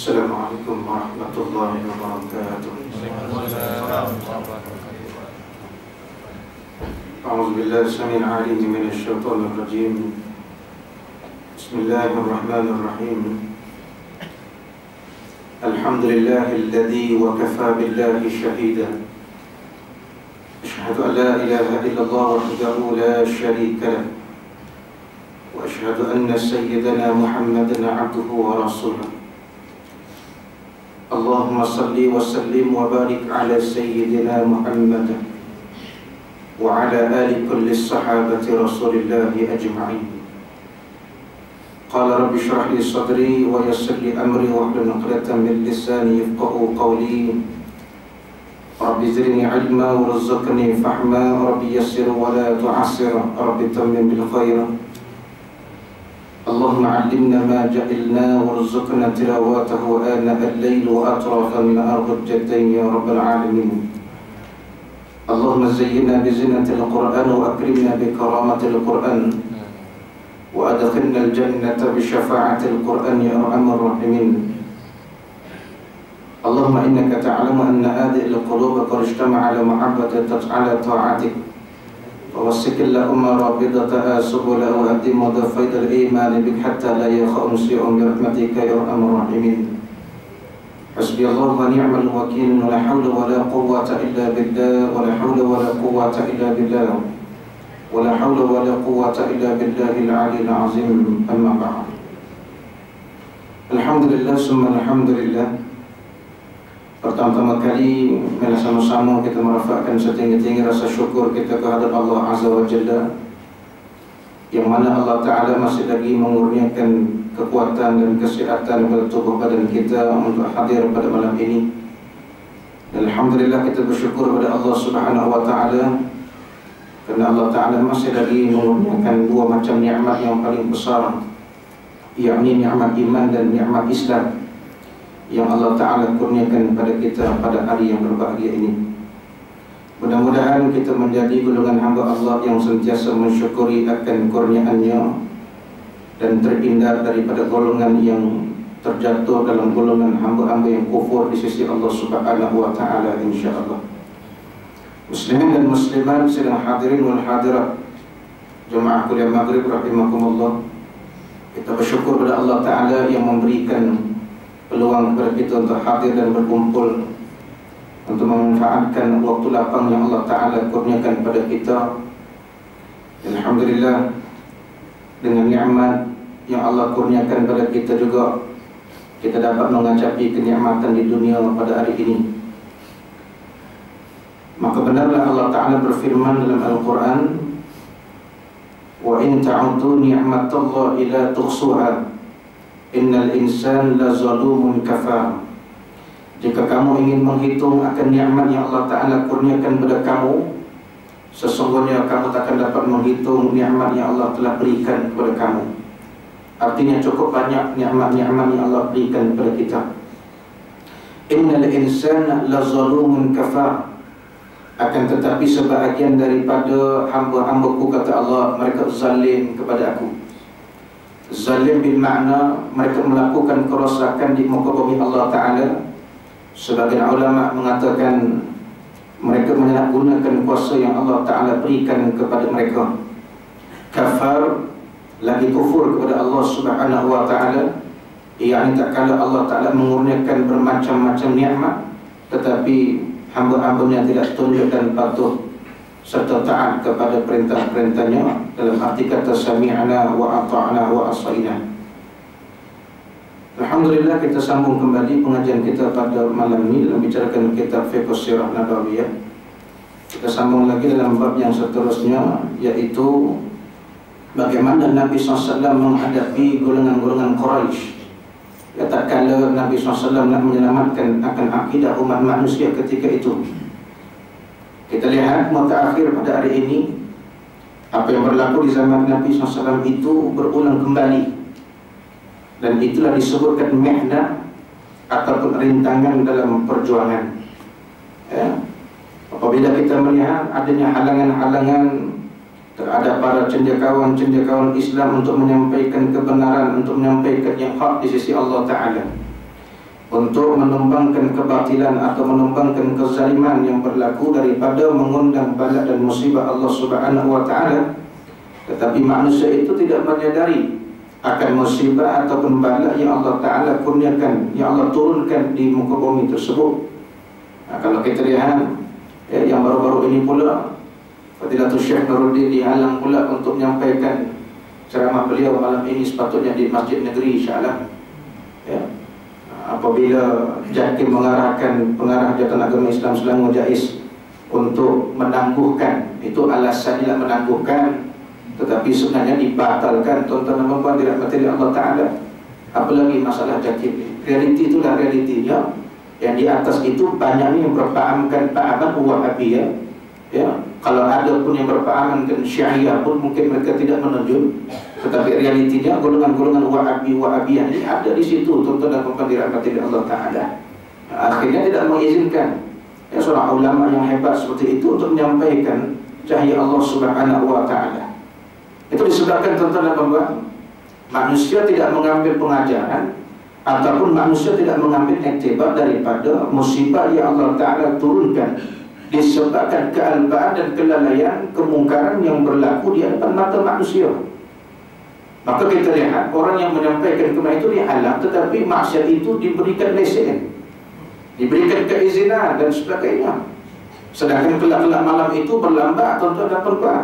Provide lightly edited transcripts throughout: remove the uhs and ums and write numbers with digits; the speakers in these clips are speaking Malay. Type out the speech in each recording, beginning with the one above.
Assalamualaikum warahmatullahi wabarakatuh. A'udzu billahi samil 'alim minasy syaithanir rajim. Bismillahirrahmanirrahim. Alhamdulillahilladzi wa kafa billahi shahida. Asyhadu an la ilaha illallah wahdahu la syarika lah. Wa asyhadu anna sayyidana Muhammadan 'abduhu wa rasuluh. Allahumma salli wa sallim wa barik ala sayyidina Muhammad wa ala ali kulli sahabati rasulillahi ajma'in. Qala rabbi shrah li sadri wa yassir li amri wa hlul 'uqdatam min lisani yafqahu qawli. Rabbi zidni ilma warzuqni fahma. Rabbi yassir wa la tu'assir. Rabbi tammim bil khair. Allahumma 'allimna ma jahilna warzuqna tilawatahu ana al-lail wa atrafan nahar hujjatain ya rabbal alamin. Allahumma zayyinna bi zinatil Qur'an wa akrimna bi karamatil Qur'an wa adkhilna al-jannata bi syafa'atil Qur'an ya arhamar rahimin. Allahumma innaka ta'lamu anna hadhihi al-quluba qad ijtama'a ala mahabbati ala ta'atik. ووسك اللهم رابطتها سبلا وأدم ضفيد الإيمان بك حتى لا يخاء مسيء برحمتك يا أرحم الراحمين. حسبي الله ونعم الوكيل ولا حول ولا قوة إلا بالله ولا حول ولا قوة إلا بالله ولا حول ولا قوة إلا بالله العلي العظيم. أما بعد. Alhamdulillah summa alhamdulillah. Pertama-tama kali mari sama-sama kita merafakkan setinggi-tinggi rasa syukur kita kehadap Allah Azza wa Jalla, yang mana Allah Ta'ala masih lagi mengurniakan kekuatan dan kesihatan pada tubuh badan kita untuk hadir pada malam ini. Dan alhamdulillah kita bersyukur pada Allah Subhanahu wa Ta'ala, kerana Allah Ta'ala masih lagi mengurniakan dua macam nikmat yang paling besar, yakni nikmat iman dan nikmat Islam, yang Allah Ta'ala kurniakan kepada kita pada hari yang berbahagia ini. Mudah-mudahan kita menjadi golongan hamba Allah yang sentiasa mensyukuri akan kurniaannya dan terhindar daripada golongan yang terjatuh dalam golongan hamba-hamba yang kufur di sisi Allah Subhanahu wa Ta'ala, insyaAllah. Muslimin dan muslimat sedang hadirin wal hadirat jemaah kuliah maghrib rahimakumullah, kita bersyukur kepada Allah Ta'ala yang memberikan peluang kepada kita untuk hadir dan berkumpul untuk memanfaatkan waktu lapang yang Allah Ta'ala kurniakan kepada kita. Alhamdulillah, dengan nikmat yang Allah kurniakan kepada kita juga kita dapat mengacapi kenikmatan di dunia pada hari ini. Maka benarlah Allah Ta'ala berfirman dalam Al-Quran, wa in ta'udhu ni'matallahi la tuhsuha innal insan la zalumun kafar. Jika kamu ingin menghitung akan nikmat yang Allah Ta'ala kurniakan kepada kamu, sesungguhnya kamu tak akan dapat menghitung nikmat yang Allah telah berikan kepada kamu. Artinya cukup banyak nikmat-nikmat yang Allah berikan kepada kita. Innal insana la zalumun kafar. Akan tetapi sebahagian daripada hamba-hambaku, kata Allah, mereka zalim kepada aku. Zalim bil makna mereka melakukan kerosakan di muka bumi Allah Ta'ala. Sebagian ulama mengatakan mereka menyalahgunakan kuasa yang Allah Ta'ala berikan kepada mereka. Kafar, lagi kufur kepada Allah Subhanahu wa Ta'ala, yakni tak kala Allah Ta'ala mengurniakan bermacam-macam nikmat, tetapi hamba-hambanya tidak tunduk dan patuh serta taat kepada perintah-perintahnya, dalam arti kata sami'na wa ata'na wa asayna. Alhamdulillah, kita sambung kembali pengajian kita pada malam ini dalam bicarakan kitab Fiqh Sirah Nabawiyah. Kita sambung lagi dalam bab yang seterusnya, yaitu bagaimana Nabi SAW menghadapi golongan-golongan Quraisy. Ya, tak kala Nabi SAW nak menyelamatkan akan akidah umat manusia ketika itu. Kita lihat mutaakhir pada hari ini, apa yang berlaku di zaman Nabi SAW itu berulang kembali. Dan itulah disebutkan mihnah ataupun rintangan dalam perjuangan. Ya. Apabila kita melihat adanya halangan-halangan terhadap para cendekiawan Islam untuk menyampaikan kebenaran, untuk menyampaikan yang hak di sisi Allah Ta'ala, untuk menumbangkan kebatilan atau menumbangkan kezaliman yang berlaku daripada mengundang bala dan musibah Allah Subhanahu wa taala. Tetapi manusia itu tidak menyadari akan musibah ataupun bala yang Allah taala kurniakan, yang Allah turunkan di muka bumi tersebut. Kalau kita lihat yang baru-baru ini pula, Fadilatul Syekh Nuruddin dihalang pula untuk menyampaikan ceramah beliau malam ini sepatutnya di Masjid Negeri Shah Alam. Apabila JAKIM mengarahkan pengarah Jabatan Agama Islam Selangor JAIS untuk menangguhkan, itu alasannya menangguhkan, tetapi sebenarnya dibatalkan, tuan-tuan dan puan dirahmati Allah Ta'ala. Apalagi masalah JAKIM, realiti itulah realitinya. Yang di atas itu banyaknya yang berpahamkan pahaman Wahabiyah. Kalau ada pun yang berpahaman Syiah pun mungkin mereka tidak menunjuk, tetapi realitinya golongan-golongan Wahabiyah ini ada di situ, tuan-tuan dan puan dirahmati Allah Ta'ala. Akhirnya tidak mengizinkan seorang ulama yang hebat seperti itu untuk menyampaikan cahaya Allah Subhanahu wa Ta'ala. Itu disebabkan, tuan-tuan dan puan, manusia tidak mengambil pengajaran ataupun manusia tidak mengambil iktibar daripada musibah yang Allah Ta'ala turunkan disebabkan kealpaan dan kelalaian, kemungkaran yang berlaku di hadapan mata manusia. Maka kita lihat orang yang menyampaikan kemana itu dihalang, tetapi maksiat itu diberikan lesen, diberikan keizinan dan sebagainya. Sedangkan kelak-kelak malam itu berlambat, tuan-tuan dan puan.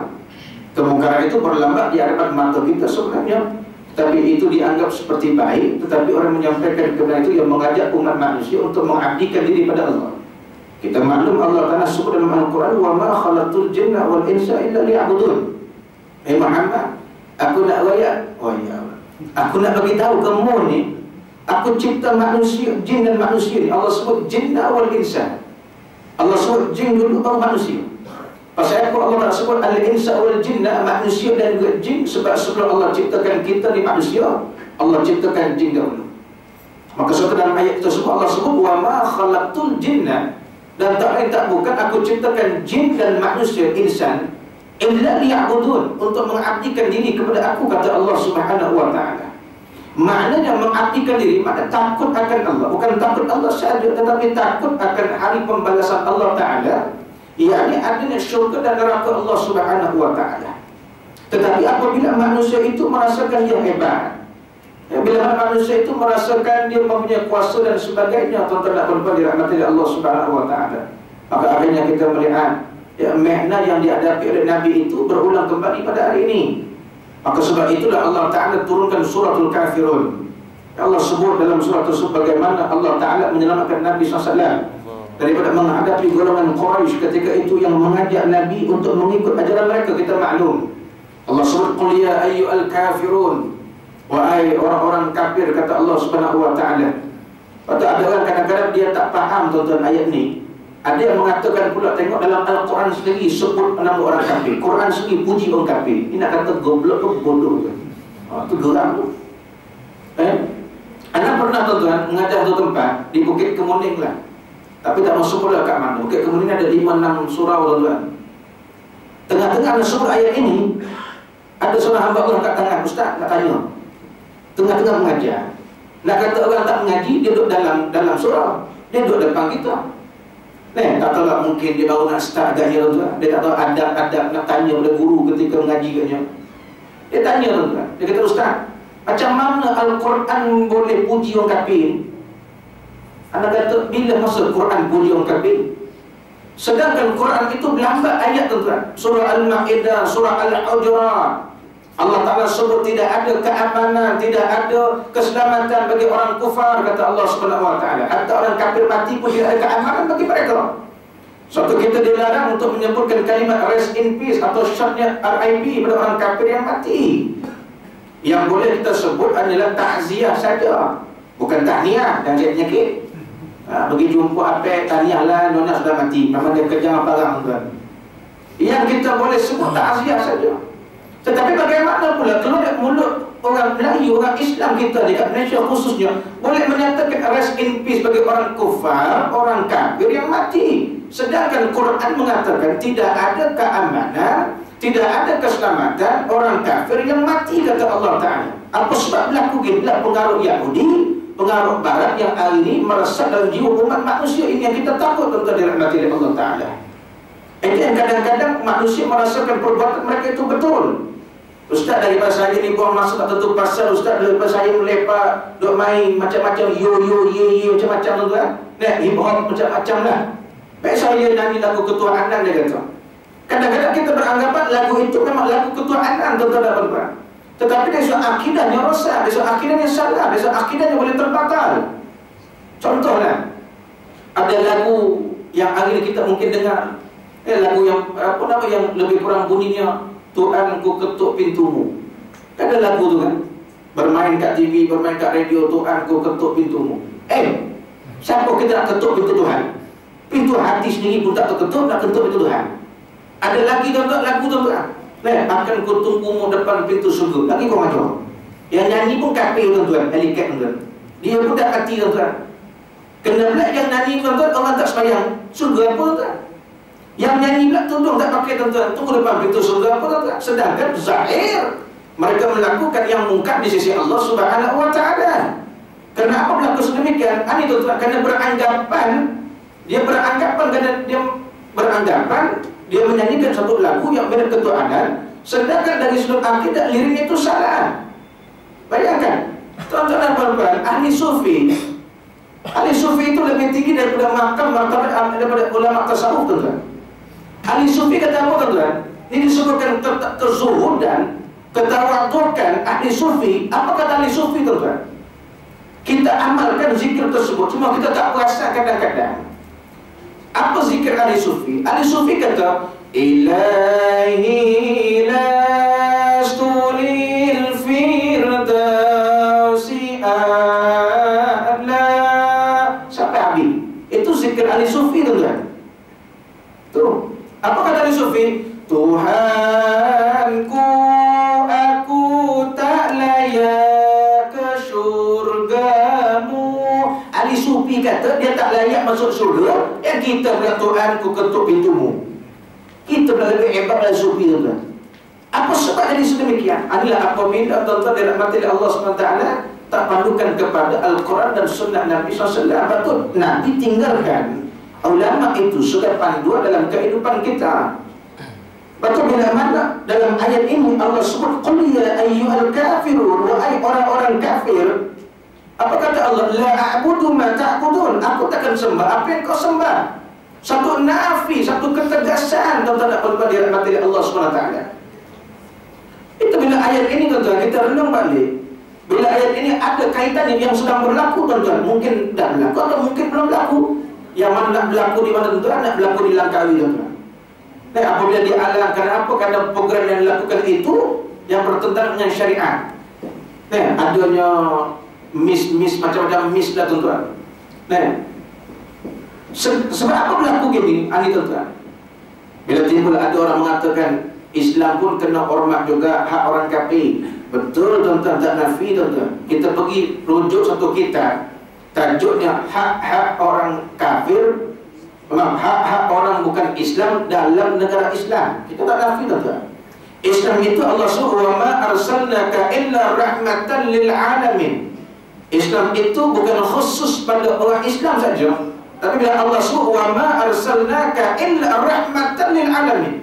Kemungkaran itu berlambat di hadapan mata kita sebenarnya, tapi itu dianggap seperti baik. Tetapi orang menyampaikan kebenaran itu yang mengajak umat manusia untuk mengabdikan diri pada Allah. Kita maklum Allah Ta'ala sebut dalam Al-Quran, wa ma khalaqtul jinna wal insa illa liya'budun. Muhammad, aku nak rakyat, aku nak bagi tahu kamu ni, aku cipta manusia, jin dan manusia ni. Allah sebut jinna wal insa. Allah sebut jin dulu baru manusia. Pasal apa Allah tak sebut al-insa wal jinna, manusia dan juga jin? Sebab sebelum Allah ciptakan kita ni manusia, Allah ciptakan jin dahulu. Maka suatu dalam ayat tersebut Allah sebut wa ma khalaqtul jinna, dan tak lain tak bukan aku ciptakan jin dan manusia, insan, illa liya'budun, untuk mengabdikan diri kepada aku, kata Allah Subhanahu wa Ta'ala. Maknanya mengabdikan diri, maknanya takut akan Allah. Bukan takut Allah sahaja, tetapi takut akan hari pembalasan Allah Ta'ala, yakni adanya syurga dan neraka Allah Subhanahu wa Ta'ala. Tetapi apabila manusia itu merasakan dia hebat, bila manusia itu merasakan dia mempunyai kuasa dan sebagainya, tuan-tuan dan puan dirahmati Allah Subhanahu wa Ta'ala, maka akhirnya kita melihat makna yang dihadapi oleh Nabi itu berulang kembali pada hari ini. Maka sebab itulah Allah Ta'ala turunkan suratul Kafirun. Allah sebut dalam surah tersebut bagaimana Allah Ta'ala menyelamatkan Nabi SAW daripada menghadapi golongan Quraisy ketika itu yang mengajak Nabi untuk mengikut ajaran mereka. Kita maklum Allah sebut qul ya ayyuhal kafirun, wahai orang-orang kafir, kata Allah Subhanahu wa Ta'ala. Patut ada orang kadang-kadang dia tak faham, tuan-tuan, ayat ni. Ada yang mengatakan pula, tengok dalam Al-Quran sendiri sebut nama orang kafir, Quran sendiri puji orang kafir. Ini nak kata goblok ke bodoh ke? Itu geram tu. Anda pernah, tuan-tuan, mengajar satu tempat di Bukit Kemuning lah, tapi tak masuk pula kat mana. Bukit Kemuning ada 5-6 surau, tuan-tuan. Tengah-tengah sebut ayat ini, ada seorang hamba Allah kat tengah, ustaz nak tanya, tengah-tengah mengajar, nak kata orang tak mengaji, dia duduk dalam surau, dia duduk depan kita. Tak tahu lah, mungkin dia baru nak start agaknya, tuan-tuan. Dia tak tahu adab-adab nak tanya pada guru ketika mengaji katnya. Dia tanya, tuan-tuan, dia kata, ustaz, macam mana Al-Quran boleh puji orang kafir? Anda kata, bila masa Quran puji orang kafir? Sedangkan Quran itu berlambat ayat, tuan-tuan. Surah Al-Ma'idah, Surah Al-Hujurat, Allah Ta'ala sebut tidak ada keamanan, tidak ada keselamatan bagi orang kufar, kata Allah Subhanahu wa Ta'ala. Hatta orang kafir mati pun tidak ada keamanan bagi mereka. Suatu kita dilarang untuk menyebutkan kalimat rest in peace atau shortnya RIP pada orang kafir yang mati. Yang boleh kita sebut adalah takziah saja, bukan tahniah dan penyakit. Bagi jumpa apa, tahniah lah, nona sudah mati, memang dia kejar parang, tuan. Yang kita boleh sebut takziah saja. Tetapi bagaimana pula kalau mulut orang Melayu, orang Islam kita di Malaysia khususnya boleh menyatakan rest in peace bagi orang kufar, orang kafir yang mati, sedangkan Quran mengatakan tidak ada keamanan, tidak ada keselamatan orang kafir yang mati, kata Allah Ta'ala. Apa sebab berlaku gila pengaruh Yahudi pengaruh barat yang hari ini meresap dalam jiwa umat manusia. Ini yang kita takut tentang dirahmati oleh Allah Ta'ala. Itu yang kadang-kadang manusia merasakan perbuatan mereka itu betul. Ustaz, daripada saya ni buang masa tak tentu pasal. Ustaz, daripada saya melepak, duk main macam-macam, ye, macam-macam tuan. Hip hop macam-macam lah. Baik saya nyanyi lagu ketuhanan, dia kata. Kadang-kadang kita beranggapan lagu itu memang lagu ketuhanan, tuan-tuan. Tetapi dari soal akidahnya rosak, dari soal akidahnya salah, dari soal akidahnya boleh terbatal. Contohlah, ada lagu yang hari ini kita mungkin dengar, lagu yang apa nama yang lebih kurang bunyinya, Tuhan ku ketuk pintumu. Ada lagu tu kan, bermain kat TV, bermain kat radio, Tuhan ku ketuk pintumu. Siapa kita nak ketuk pintu Tuhan? Pintu hati sendiri pun tak terketuk, nak ketuk pintu Tuhan. Ada lagi tuan-tuan lagu tuan-tuan, akan ku tunggumu depan pintu surga. Lagi kau macam yang nyanyi pun kafir tuan-tuan, eliket tuan-tuan. Dia pun tak hati tuan-tuan. Kena pula yang nyanyi tuan-tuan, orang tak sembahyang, surga apa tuan-tuan? Yang nyanyi pula tudung tak pakai tuan-tuan, tunggu depan pintu surga apa tuan-tuan? Sedangkan zahir mereka melakukan yang mungkar di sisi Allah Subhanahu wa Ta'ala. Kenapa berlaku sedemikian? Ini tuan-tuan, kerana beranggapan, dia beranggapan dia menyanyikan satu lagu yang beda ketuhanan, sedangkan dari sudut akidah liriknya itu salah. Bayangkan, tuan-tuan dan puan-puan, ahli sufi itu lebih tinggi daripada martabat daripada ulama tasawuf, tuan-tuan. Ahli sufi kata apa, tuan-tuan? Ini disebutkan kezuhudan, ketawadukan ahli sufi. Apa kata ahli sufi, tuan-tuan? Kita amalkan zikir tersebut, cuma kita tak puasa kadang-kadang. Apa zikir ahli sufi? Ahli sufi kata, Ilahi lastu lil firdausi a'la. Sampai habis. Itu zikir ahli sufi, tuan-tuan. Tuh, apa kata ahli sufi? Tuhanku, aku tak layak ke syurgamu. Ahli sufi kata dia tak layak masuk syurga, yang kita pula Tuhan ku ketuk pintumu. Kita pula lebih hebat dari sufi, tuan-tuan. Apa sebab jadi sedemikian? Inilah apabila tuan-tuan dirahmati oleh Allah SWT tak pandukan kepada Al-Quran dan Sunnah Nabi SAW. Betul, Nabi tinggalkan ulama itu sebagai panduan dalam kehidupan kita. Betul, bila mana dalam ayat ini Allah sebut qul ya ayyuhal kafirun, wahai orang-orang kafir. Apa kata Allah? La a'budu ma ta'budun. Aku takkan sembah apa yang kau sembah. Satu nafi, satu ketegasan, tuan-tuan dan puan-puan dirahmati oleh Allah SWT. Itu bila ayat ini, tuan-tuan, kita renung balik. Bila ayat ini ada kaitannya yang sedang berlaku, tuan-tuan, mungkin dah berlaku atau mungkin belum berlaku. Yang mana nak berlaku di mana, tuan-tuan? Nak berlaku di Langkawi, tuan-tuan. Apabila dialangkan apa? Kerana program yang dilakukan itu yang bertentangan dengan syariat. Adanya mis macam-macam mis lah, tuan-tuan. Sebab apa berlaku gini? Ini, tuan-tuan, bila timbul ada orang mengatakan Islam pun kena hormat juga hak orang kafir. Betul, tuan-tuan, tak nafi, tuan-tuan. Kita pergi rujuk satu kitab, tajuknya hak-hak orang kafir, hak-hak orang bukan Islam dalam negara Islam. Kita tak nafi, tuan-tuan. Islam itu Allah suruh, wa ma arsalnaka illa rahmatan lil alamin. Islam itu bukan khusus pada orang Islam saja, tapi bila Allah suruh, wa ma arsalnaka illa rahmatan lil alamin.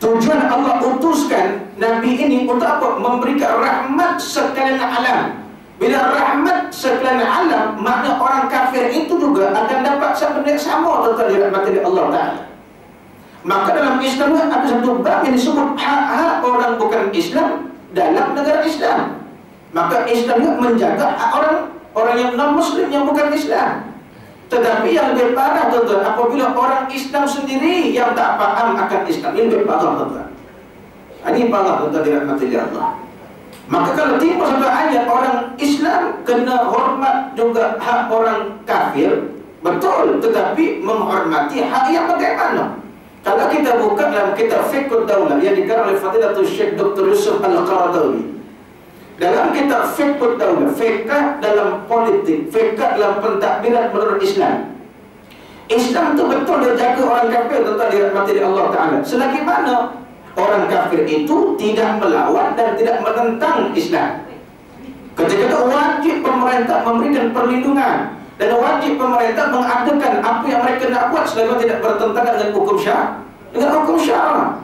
Tujuan Allah utuskan Nabi ini untuk apa? Memberikan rahmat sekalian alam. Bila rahmat sekalian alam, makna orang kafir itu juga akan dapat benda sama, tuan-tuan dirahmati oleh Allah Ta'ala. Maka dalam Islam ada satu bab yang disebut hak-hak orang bukan Islam dalam negara Islam. Maka Islam juga menjaga hak orang yang non-Muslim yang bukan Islam. Tetapi yang lebih parah, tuan-tuan, apabila orang Islam sendiri yang tak faham akan Islam, ini lebih parah, tuan-tuan. Ini parah, tuan-tuan dirahmati oleh Allah. Maka kalau timbul satu ayat orang Islam kena hormat juga hak orang kafir, betul, tetapi menghormati hak yang bagaimana? Kalau kita buka dalam kitab Fiqhud Daulah yang dikarang oleh Fadilatul Syekh Dr. Yusuf Al-Qaradawi, dalam kitab Fiqhud Daulah, fiqh dalam politik, fiqh dalam pentadbiran menurut Islam. Islam itu betul dia jaga orang kafir, tuan-tuan dirahmati oleh Allah Ta'ala. Selagi mana orang kafir itu tidak melawan dan tidak menentang Islam. Ketika itu wajib pemerintah memberikan perlindungan, dan wajib pemerintah mengadakan apa yang mereka nak buat selama tidak bertentangan dengan hukum syara.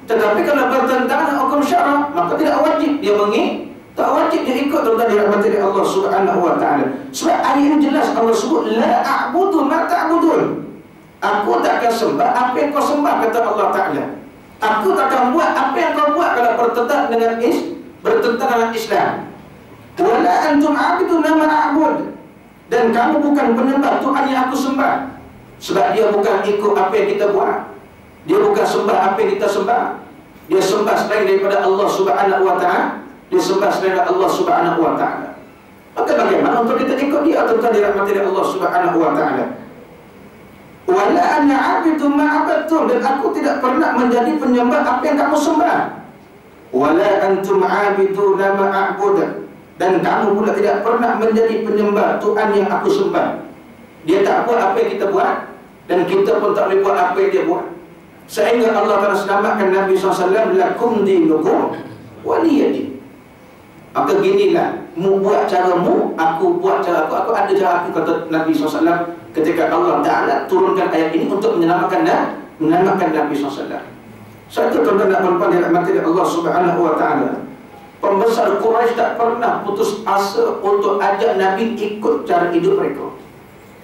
Tetapi kalau bertentangan dengan hukum syara, maka tidak wajib dia tak wajib dia ikut, tuan-tuan dirahmati oleh Allah Subhanahu wa taala. Sebab ayat ini jelas Allah sebut la a'budu ma ta'budun. Aku tak akan sembah apa yang kau sembah, kata Allah Taala. Aku tak akan buat apa yang kau buat kalau bertentangan dengan Islam. Wala antum 'abiduna ma a'bud. Dan kamu bukan penyembah Tuhan yang aku sembah. Sebab dia bukan ikut apa yang kita buat. Dia bukan sembah apa yang kita sembah. Dia sembah selain daripada Allah Subhanahu wa taala. Dia sembah selain Allah Subhanahu wa taala. Maka bagaimana untuk kita ikut dia, tuan-tuan dirahmati Allah Subhanahu wa taala? Wala ana 'abidu ma 'abadtum, dan aku tidak pernah menjadi penyembah apa yang kamu sembah. Wala antum 'abiduna ma a'bud, dan kamu pula tidak pernah menjadi penyembah Tuhan yang aku sembah. Dia tak buat apa yang kita buat, dan kita pun tak boleh buat apa yang dia buat. Sehingga Allah Ta'ala selamatkan Nabi SAW, lakum dinukum waliyadin. Maka ginilah, mu buat caramu, aku buat cara aku ada cara aku, kata Nabi SAW. Ketika Allah Ta'ala turunkan ayat ini untuk menyelamatkan Nabi SAW. Satu, tuan-tuan dan puan-puan dirahmati Allah Subhanahu wa taala, pembesar Quraisy tak pernah putus asa untuk ajak Nabi ikut cara hidup mereka.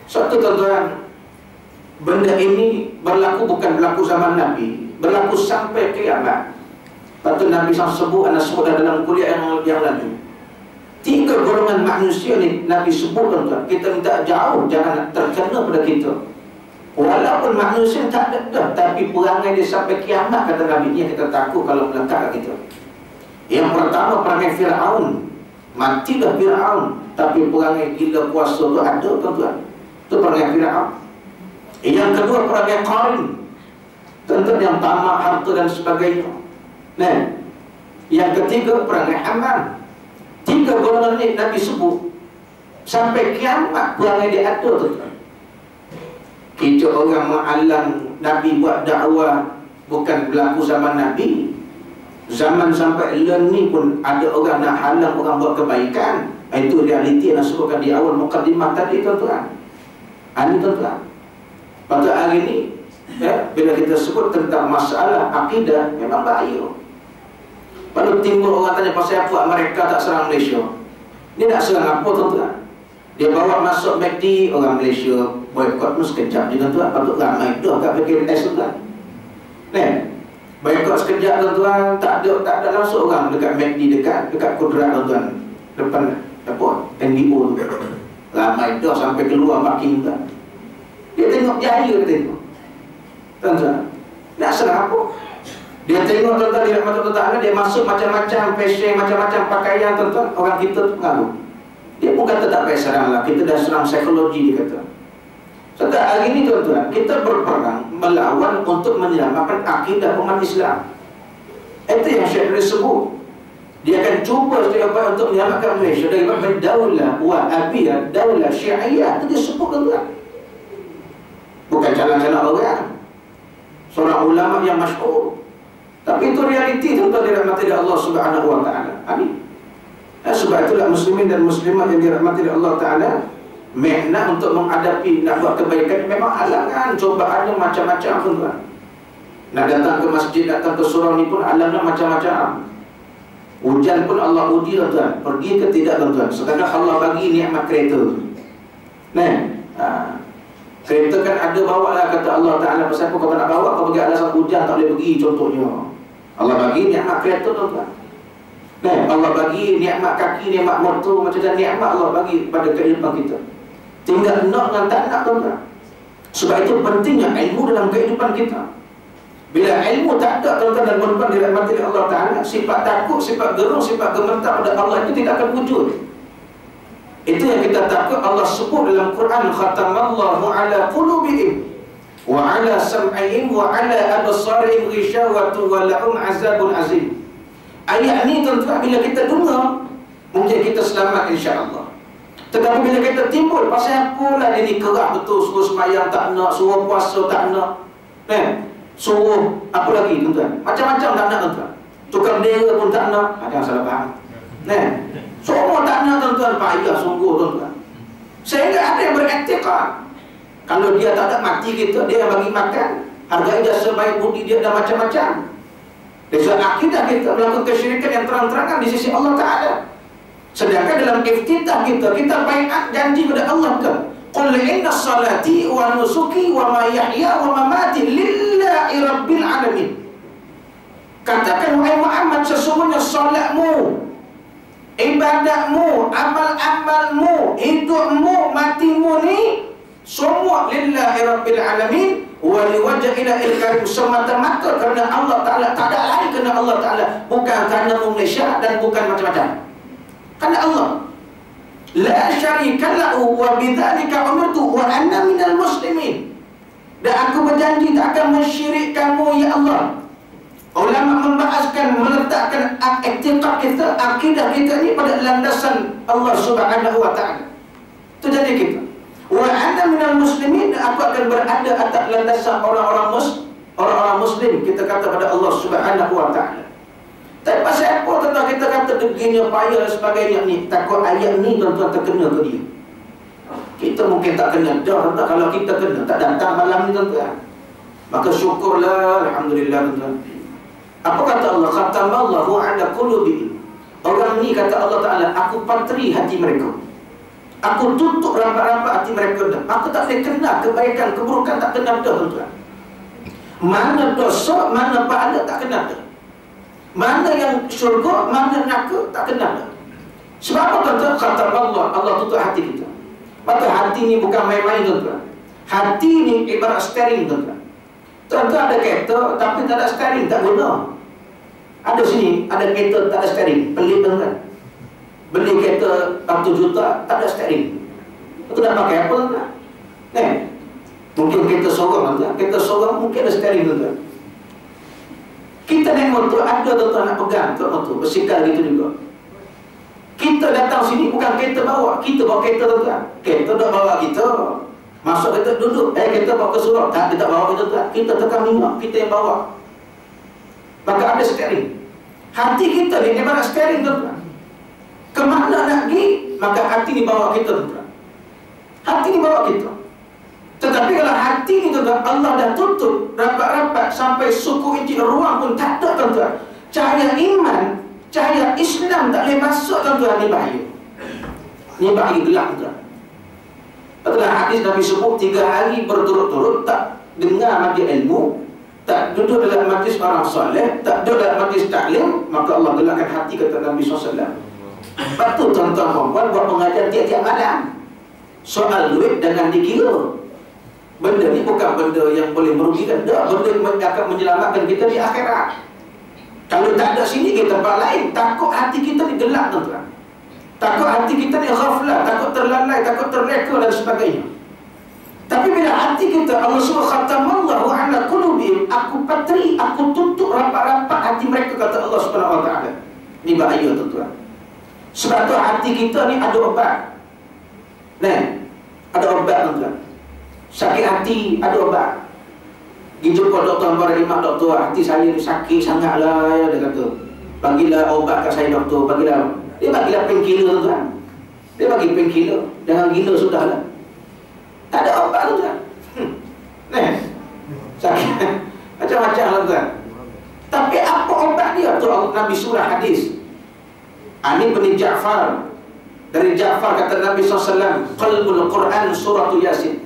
Satu, tuan-tuan, benda ini bukan berlaku zaman Nabi, berlaku sampai kiamat. Patut Nabi SAW sebut dalam kuliah yang lalu. 3 golongan manusia ni Nabi sebut, tuan-tuan. Kita minta jauh, jangan terkena pada kita. Walaupun manusia tak ada dah, tapi perangai dia sampai kiamat, kata Nabi, ni kita takut kalau melekat kat kita. Yang pertama, perangai Fir'aun. Matilah Fir'aun, tapi perangai gila kuasa tu ada, tuan-tuan. Itu perangai Fir'aun. Yang kedua, perangai Qarin. Tuan-tuan, yang tamak harta dan sebagainya. Nah, yang ketiga, perangai Haman. 3 golongan ini Nabi sebut sampai kiamat perangai dia ada, tuan-tuan. Kita orang ma'alam Nabi buat dakwah bukan berlaku zaman Nabi. Zaman sampai learn ni pun ada orang nak halang orang buat kebaikan. Itu realiti yang sebutkan di awal mukadimah tadi, tuan-tuan. Ini, tuan-tuan, pada hari ini bila kita sebut tentang masalah akidah, memang bahaya. Lalu timbul orang tanya pasal apa mereka tak serang Malaysia. Dia nak serang apa, tuan-tuan? Dia bawa masuk MACD, orang Malaysia boykot pun sekejap je, tuan-tuan. Patut ramai dah kat PKS, tuan-tuan. Boykot sekejap, tuan-tuan. Tak ada langsung orang dekat MACD, dekat Kudrat, tuan-tuan. Depan apa? NGO tu. Ramai dah sampai keluar parking, tuan. Dia tengok jaya, dia tengok. Tuan-tuan, nak serang apa? Dia tengok, tuan-tuan, dia mata-mata dia masuk macam-macam fashion, macam-macam pakaian, tuan-tuan. Orang kita tu pengaruh. Dia pun kata tak payah serang lah, kita dah serang psikologi, dia kata. Sebab hari ini, tuan-tuan, kita berperang melawan untuk menyelamatkan akidah umat Islam. Itu yang Syekh sebut. Dia akan cuba setiap upaya untuk menyelamatkan Malaysia daripada daulah wahabiyah, daulah syiah. Itu dia sebut, tuan-tuan. Bukan calon-calon orang, seorang ulama yang masyhur. Tapi itu realiti, tuan-tuan dirahmati oleh Allah Subhanahu wa taala. Amin. Sebab itulah muslimin dan muslimat yang dirahmati oleh Allah Taala, makna untuk menghadapi nak buat kebaikan memang halangan, cobaannya macam-macam, tuan-tuan. Nak datang ke masjid, datang ke surau ni pun halangan macam-macam. Hujan pun Allah uji, tuan-tuan. Pergi ke tidak, tuan-tuan? Sekarang Allah bagi nikmat kereta. Kereta kan ada bawa lah, kata Allah Ta'ala. Pasal apa kau tak nak bawa, kau pergi alasan hujan tak boleh pergi, contohnya. Allah bagi nikmat kereta, tuan-tuan. Allah bagi nikmat kaki, nikmat motor, macam-macam nikmat Allah bagi pada kehidupan kita. Tinggal nak dan tak nak, tuan-tuan. Sebab itu pentingnya ilmu dalam kehidupan kita. Bila ilmu tak ada, tuan-tuan dan puan-puan dirahmati oleh Allah Ta'ala, sifat takut, sifat gerung, sifat gemetar pada Allah itu tidak akan wujud. Itu yang kita takut. Allah sebut dalam Quran, khatamallahu ala qulubihim wa ala sam'ihim wa ala absarihim ghishawatu wa lahum azabun azim. Ayat ni, tuan-tuan, bila kita dengar, mungkin kita selamat, insya-Allah. Tetapi bila kita timbul, pasal apalah dia ni kerap betul, suruh sembahyang tak nak, suruh puasa tak nak, suruh apa lagi, tuan-tuan, macam-macam tak nak, tuan-tuan. Tukar bendera pun tak nak. Jangan salah faham. Semua tak nak tuan-tuan, payah sungguh tuan-tuan. Sehingga ada yang beretikad, kalau dia tak ada mati kita, dia yang bagi makan, hargai jasa baik budi dia dan macam-macam. Dari akidah kita melakukan kesyirikan yang terang-terangan di sisi Allah Ta'ala. Sedangkan dalam iftitah kita baiat janji kepada Allah ke, qul inna salati wa nusuki wa mahyaya wa mamati lillahi rabbil alamin. Katakan wahai Muhammad, sesungguhnya salatmu, ibadahmu, amal-amalmu, hidupmu, matimu ni semua lillahi rabbil alamin wa liwajhil karim, semata-mata kerana Allah Ta'ala, tak ada lain kerana Allah Ta'ala, bukan kerana Malaysia dan bukan macam-macam, kerana Allah. La syarika lahu wa bidzalika umirtu wa anna minal muslimin. Dan aku berjanji tak akan mensyirikkanmu ya Allah. Ulama membahaskan, meletakkan iktikad kita, akidah kita ni pada landasan Allah Subhanahu wa Ta'ala. Itu janji kita. Wa anna minal muslimin, aku akan berada atas landasan orang-orang muslim, kita kata pada Allah Subhanahu wa Ta'ala. Tapi pasal apa tuan-tuan kita kata degilnya payah dan sebagainya ni? Takut ayat ni tuan-tuan terkena ke dia. Kita mungkin tak kena dah, tuan-tuan. Kalau kita kena, tak datang malam ni tuan-tuan. Maka syukurlah, alhamdulillah tuan-tuan. Apa kata Allah? Khatamallahu ala qulubihim. Orang ni kata Allah Ta'ala, aku patri hati mereka, aku tutup rapat-rapat hati mereka dah. Aku tak boleh kena kebaikan, keburukan tak kena dah tuan-tuan. Mana dosa, mana pahala tak kena dah. Mana yang syurga, mana neraka tak kena dah. Sebab apa tuan-tuan? Kata Allah tutup hati kita. Maka hati ni bukan main-main tuan-tuan. Hati ni ibarat steering tuan-tuan. Tuan-tuan ada kereta tapi tak ada steering, tak guna. Ada sini, ada kereta tak ada steering, pelik tuan-tuan. Beli kereta 100 juta, tak ada steering. Itu nak pakai apa tuan-tuan? Mungkin kereta sorang tuan-tuan. Kereta sorang mungkin ada steering tuan-tuan. Kita naik motor, ada tuan-tuan nak pegang tu motor, bersikal gitu juga. Kita datang sini bukan kereta bawa, kita bawa kereta tuan-tuan. Kereta dah bawa kita. Masuk kereta duduk, kereta bawa ke surau. Tak, kita bawa kita tuan. Kita tekan minyak, kita yang bawa. Maka ada steering. Hati kita ni ibarat steering tuan-tuan. Kemana nak pergi, maka hati ni bawa kita tuan-tuan. Hati ni bawa kita. Tetapi kalau hati ni tuan-tuan, Allah dah tutup rapat-rapat sampai suku inci ruang pun tak ada tuan-tuan. Cahaya iman, cahaya Islam tak boleh masuk tuan-tuan. Ni bahaya. Ni bahaya gelap tuan-tuan. Dalam hadis Nabi sebut 3 hari berturut-turut tak dengar majlis ilmu, tak duduk dalam majlis orang soleh, tak duduk dalam majlis taklim, maka Allah gelapkan hati, kata Nabi SAW. Lepas tu tuan-tuan perempuan buat pengajian tiap-tiap malam. Soal duit jangan dikira. Benda ni bukan benda yang boleh merugikan, dah, benda yang akan menyelamatkan kita di akhirat. Kalau tak ada sini ke tempat lain, takut hati kita ni gelap tuan-tuan. Takut hati kita ni ghaflah, takut terlalai, takut terreka dan sebagainya. Tapi bila hati kita, Allah SWT khatamallahu ala qulubihim, aku patri, aku tutup rapat-rapat hati mereka, kata Allah SWT. Ini bahaya tuan-tuan. Sebab tu hati kita ni ada obat. Ada obat tuan-tuan. Sakit hati ada obat. Pergi jumpa doktor Barimak, doktor, hati saya ni sakit sangatlah ya, dia kata. Bagilah obat kat saya doktor, bagilah. Dia bagilah painkiller tuan. Dia bagi painkiller. Jangan gila sudahlah. Tak ada obat tuan. Sakit macam-macam tuan. Tapi apa obat dia tu? Nabi surah hadis. Ini Bani Ja'far. Dari Ja'far kata Nabi SAW, qalbul Quran suratu Yasin.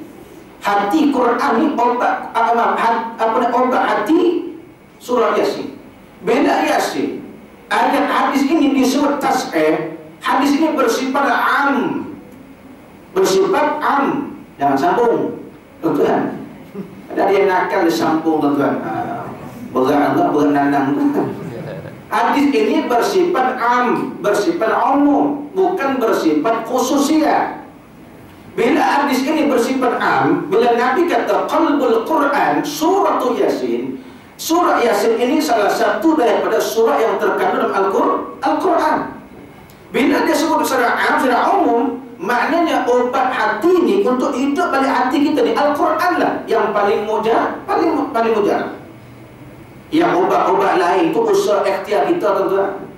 Hati Quran ni obat obat hati surah Yasin. Beda Yasin. Ayat hadis ini disebut tas'eh. Hadis ini bersifat am. Bersifat am. Jangan sambung tuan-tuan. Ada dia nakal disambung tuan-tuan. Berat berenang. Hadis ini bersifat am, bersifat umum, bukan bersifat khususiyah. Bila hadis ini bersifat am, bila Nabi kata qalbul Quran suratu Yasin, surah Yasin ini salah satu daripada surah yang terkandung dalam Al-Quran. Bila dia sebut secara am, secara umum, maknanya obat hati ni untuk hidup balik hati kita ni Al-Quran lah yang paling mujarab, paling mujarab. Yang obat-obat lain itu usaha ikhtiar kita tuan-tuan.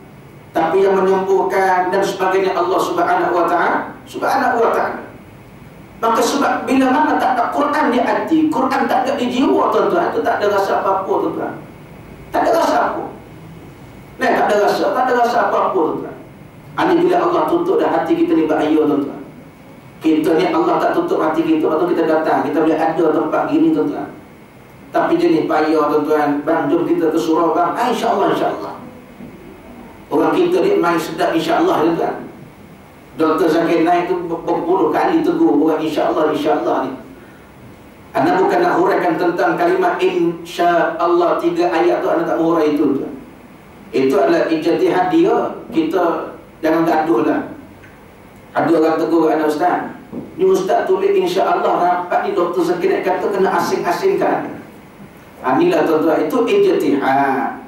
Tapi yang menyembuhkan dan sebagainya Allah Subhanahu wa Ta'ala. Subhanahu wa Ta'ala. Maka sebab bila mana tak ada Quran di hati, Quran tak ada di jiwa, tuan-tuan, itu tak ada rasa apa-apa, tuan-tuan. Tak ada rasa apa. Tak ada rasa apa-apa, tuan-tuan. Ini bila Allah tutup dah hati kita ni bahaya, tuan-tuan. Kita ni Allah tak tutup hati kita, waktu kita datang, kita boleh ada tempat gini, tuan-tuan. Tapi jenis payah, tuan-tuan. Bang, jom kita ke surau, bang. InsyaAllah, insyaAllah. Orang kita ni main sedap, insyaAllah, tuan-tuan. Dr. Zakir naik tu berpuluh kali tegur orang insyaAllah, insyaAllah ni. Anda bukan nak huraikan tentang kalimat insyaAllah, 3 ayat tu anda tak hurai itu. Itu adalah ijtihad dia. Kita jangan gaduh lah. Ada orang tegur anda, ustaz, ni ustaz tulis insyaAllah rapat ni Dr. Zakir nak kata kena asing-asingkan. Inilah tuan-tuan, itu ijtihad.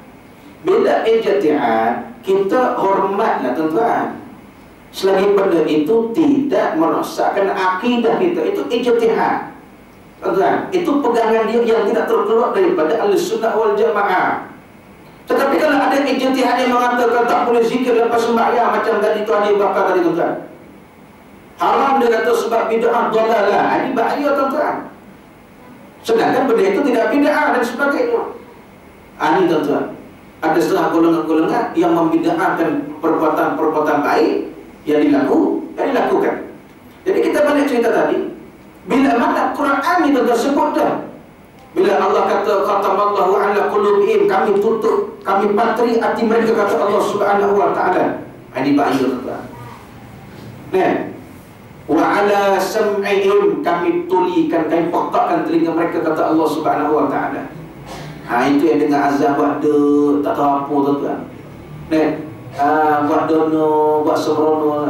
Bila ijtihad, kita hormatlah tuan-tuan. Selagi benda itu tidak merosakkan akidah kita, itu ijtihad. Tuan-tuan, itu pegangan dia yang tidak terkeluar daripada Ahlussunnah wal Jamaah. Tetapi kalau ada ijtihad yang mengatakan tak boleh zikir lepas sembahyang, macam tadi Tuan Haji Bakar tadi, tuan-tuan, haram dia kata sebab bid'ah dhalalah, ini bahaya, tuan-tuan. Sedangkan benda itu tidak bid'ah dan sebagainya. Ini, tuan-tuan, ada setengah golongan-golongan yang membid'ahkan perbuatan-perbuatan baik yang dilakukan. Jadi kita balik cerita tadi, bila mana Quran itu tersebut dah, bila Allah kata khatamallahu ala qulubihim, kami tutup, kami patri hati mereka, kata Allah Subhanahu wa Ta'ala. Ini bahaya, tuan-tuan. Wa ala sam'ihim, kami tulikan, kami pekakkan telinga mereka, kata Allah Subhanahu wa Ta'ala. Itu yang dengar azan buat tak tahu apa, tuan-tuan. Buat dono, buat sembrono,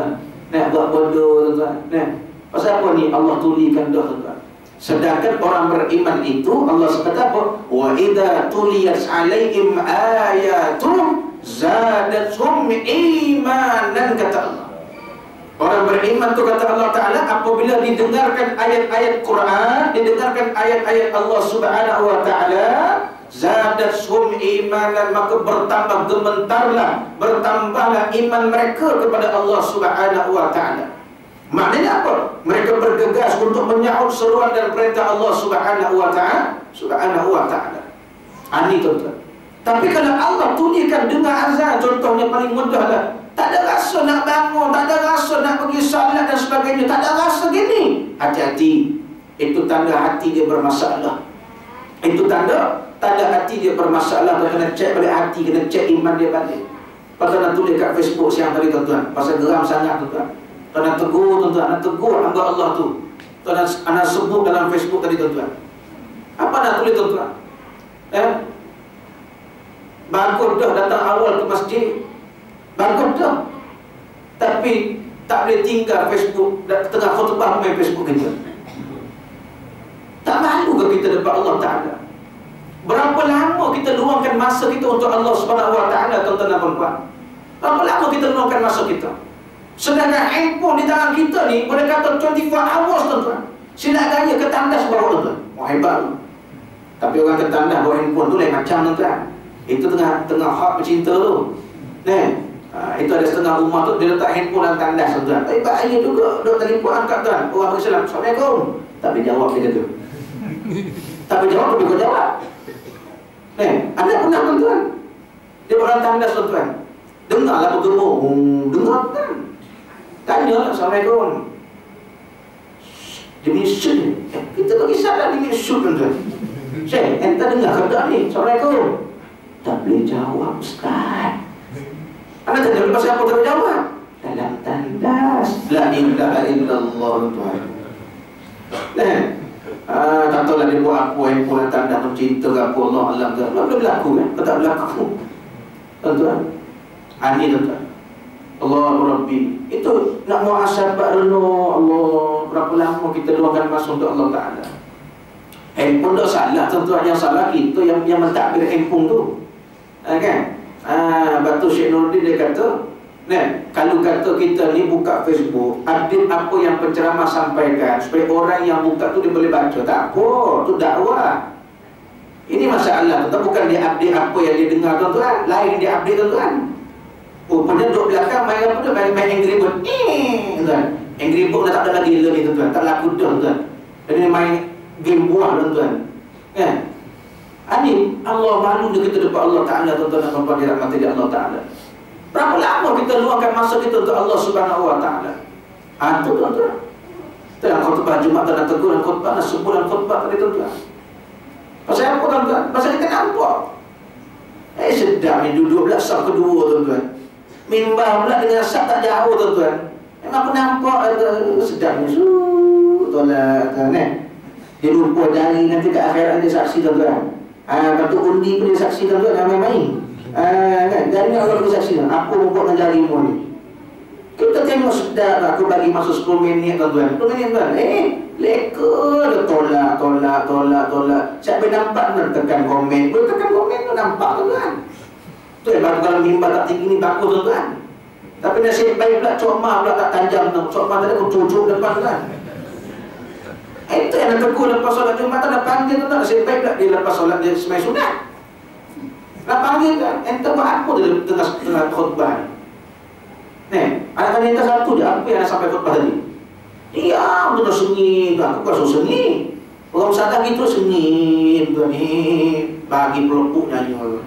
buat bodoh, tuan-tuan. Pasal apa ni? Allah tulikan dah, tuan-tuan. Sedangkan orang beriman itu Allah kata apa? Wa idza tuliyat 'alaihim ayatum zadatuhum imanan, kata Allah. Orang beriman tu, kata Allah Ta'ala, apabila didengarkan ayat-ayat Quran, didengarkan ayat-ayat Allah Subhanahu wa Ta'ala, zadatuhum imanan, maka bertambah gementarlah, bertambahlah iman mereka kepada Allah Subhanahu wa Ta'ala. Maknanya apa? Mereka bergegas untuk menyahut seruan dan perintah Allah Subhanahu wa Ta'ala. Subhanahu wa Ta'ala. Ini, tuan-tuan. Tapi kalau Allah tulikan dengar azan, contohnya paling mudah lah, tak ada rasa nak bangun, tak ada rasa nak pergi salat dan sebagainya, tak ada rasa gini, hati-hati. Itu tanda hati dia bermasalah. Itu tanda hati dia bermasalah. Kena cek balik hati, kena cek iman dia balik. Pasal nak tulis kat Facebook siang tadi, tuan-tuan, pasal geram sangat, tuan-tuan. Tuan nak tegur, tuan-tuan, nak tegur hamba Allah tu. Tuan nak sebut dalam Facebook tadi, tuan-tuan. Apa nak tulis, tuan-tuan? Bagus dah datang awal ke masjid, bagus dah. Tapi tak boleh tinggal Facebook tengah khutbah main Facebook kita. Tak malu ke kita depan Allah Ta'ala? Berapa lama kita luangkan masa kita untuk Allah Subhanahu wa Ta'ala, tuan-tuan dan puan-puan? Berapa lama kita luangkan masa kita? Sedangkan handphone di tangan kita ni boleh kata 24 hours, tuan-tuan. Silap gaya ketandas bawa, tuan-tuan. Hebat. Tapi orang ketandas bawa handphone tu lain macam, tuan-tuan. Itu tengah hak bercinta tu. Itu ada setengah rumah tu dia letak handphone dalam tandas, tuan-tuan. Bahaya juga. Duk telefon angkat, tuan. Orang bersalam, Assalamualaikum. Tak boleh jawab dia kata. Tak boleh jawab, tapi kau jawab. Anda pernah, tuan-tuan? Dia orang tandas, tuan-tuan. Dengarlah bergemur. Dengar, tuan. Tanya, Assalamualaikum. Dia shoot. Kita bagi salah dia shoot, tuan-tuan. Syekh, ente dengar kata ni, Assalamualaikum. Tak boleh jawab, Ustaz. Anda tanya lepas apa tak boleh jawab? Dalam tandas. La ilaha illallah, tuan. Tak tahulah dia buat apa, handphone dan tandas tu cinta ke apa, Allah Alam ke. Tak boleh berlaku, kan? Tak berlaku, tuan-tuan. Ini, tuan-tuan. Allah Rabbi. Itu nak muhasabah renung. Allah, berapa lama kita luangkan masa untuk Allah Ta'ala. Handphone tak salah, tuan-tuan. Yang salah kita yang mentadbir handphone tu, kan? Batu Syekh Nuruddin dia kata, kalau kata kita ni buka Facebook, update apa yang penceramah sampaikan, supaya orang yang buka tu dia boleh baca, tak apa, tu dakwah. Ini masalah, tuan-tuan. Bukan dia update apa yang dia dengar, tuan-tuan. Lain dia update, tuan-tuan. Rupanya duduk belakang main apa tu? Main Angry Bird. Tuan. Angry Bird dah tak ada lagi ni tuan. Tak laku dah tuan. Jadi main game buah tuan. Kan? Ini Allah malu dia kita depan Allah Ta'ala tuan-tuan dan puan-puan dirahmati Allah Ta'ala. Berapa lama kita luangkan masa kita untuk Allah Subhanahu Wa Ta'ala? Itu tuan-tuan. Dalam khutbah Jumat dan tegur dan khutbah dan sebulan khutbah tadi tuan-tuan. Pasal apa tuan-tuan? Pasal kita nampak. Sedap ni duduk pula saf kedua tuan-tuan. Mimbar pula dengan saf tak jauh tuan-tuan. Memang aku nampak sedap ni. Tolak kan dia lupa jari nanti ke akhirat dia saksi tuan-tuan. Patut undi pun dia saksi tuan-tuan. Jangan main-main. Kan? Jari ni Allah boleh saksi. Apa rumput dengan jarimu ni? Kita tengok sedap. Aku bagi masa 10 minit tuan-tuan. 10 minit tuan. Leka dia tolak. Siapa nampak nak tekan komen. Boleh tekan komen tu nampak tuan-tuan. Tu yang baru kalau mimbar tak tinggi ni bagus tuan-tuan. Tapi nasib baik pula cokmah pula tak tajam tu. Cokmah tadi aku cucuk depan tuan. Itu yang nak tegur lepas solat Jumat tak nak panggil tuan-tuan. Nasib baik pula dia lepas solat dia semai sunat. Nak panggil kan. Entah buat apa dia tengah khutbah ni. Anak-anak minta satu dia. Apa yang nak sampai khutbah tadi? Diam tu dah sengit. Aku rasa sengit. Orang sadar gitu sengit tu ni. Bagi pelupuk nyanyi.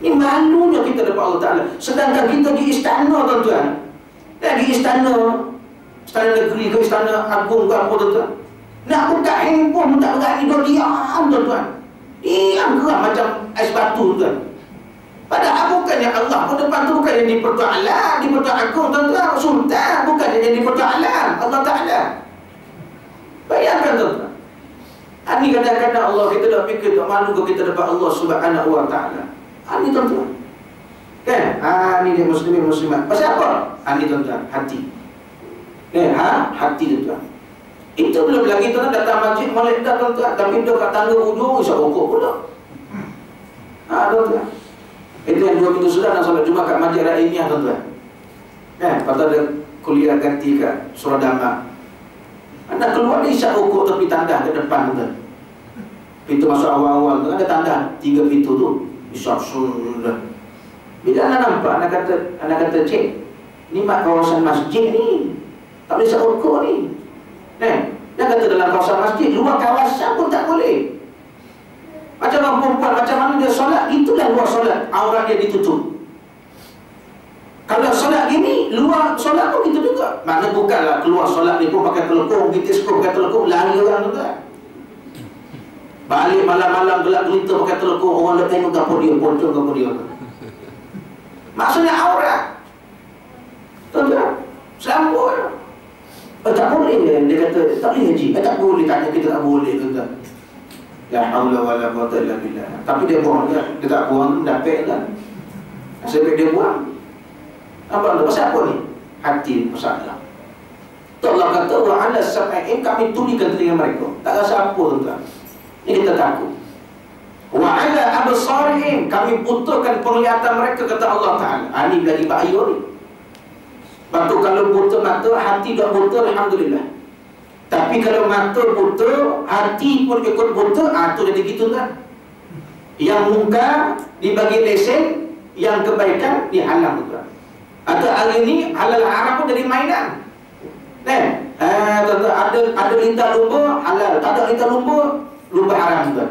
Ini malunya kita depan Allah Ta'ala. Sedangkan kita di istana tuan-tuan. Di istana negeri ke istana agung ke apa tuan-tuan. Nak buka handphone pun tak berani. Dia diam tuan-tuan. Diam gerak macam ais batu tuan. Padahal bukannya Allah pun depan tu bukan yang di Pertua Alam, di Pertua Agung tuan-tuan, Sultan bukan yang di Pertua Alam, Allah Ta'ala. Bayangkan tuan-tuan. Ini kadang-kadang Allah kita dah fikir tak malu ke kita depan Allah Subhanahu Wa Ta'ala. Ini tuan-tuan. Kan? Ini dia muslimin muslimat. Pasal apa? Ini tuan-tuan, hati. Hati tuan-tuan. Itu belum lagi tuan-tuan datang masjid molek dah tuan-tuan, tapi dia kat tangga ujung isyak rokok pula. Tuan-tuan. Itu yang 2 minggu sudah nak solat Jumat kat Masjid Raimiyah tuan-tuan. Patut ada kuliah ganti kat Suradama. Anda keluar dia isyak rokok tepi tanda ke depan tuan. Pintu masuk awal-awal tu ada tanda 3 pintu tu. Isyak sudah. Bila anda nampak anda kata cik, ni mak kawasan masjid ni. Tak boleh isyak rokok ni. Dia kata dalam kawasan masjid, luar kawasan pun tak boleh. Macam orang perempuan, macam mana dia solat, itulah luar solat, aurat dia ditutup. Kalau solat gini, luar solat pun gitu juga. Mana bukanlah keluar solat ni pun pakai telekung, bitis pun pakai telekung, lari orang tu kan. Balik malam-malam gelap gelita pakai telekung, orang dah tengok kapur dia, poncong kapur dia. Maksudnya aurat. Tuan-tuan, sambut. Tak boleh dia kata, tak boleh haji. Tak boleh, tanya kita tak boleh tuan-tuan. La haula wala quwwata illa billah. Tapi dia buang dia tak buang dapat kan. Sebab dia buang. Apa tu pasal apa ni? Hati masalah. Allah kata wa ala sab'in kami tulikan telinga mereka. Tak rasa apa tuan-tuan. Ini kita takut. Wa ala absarihim kami putulkan penglihatan mereka kata Allah Taala. Ini lagi bahaya ni. Batu kalau buta mata, hati dah buta alhamdulillah. Tapi kalau mata buta, hati pun ikut buta, tu jadi gitu kan. Yang muka dibagi lesen, yang kebaikan dihalang tuan. Atau hari ini halal haram pun jadi mainan. Ada lintah lumba halal, tak ada lintah lumba haram tuan.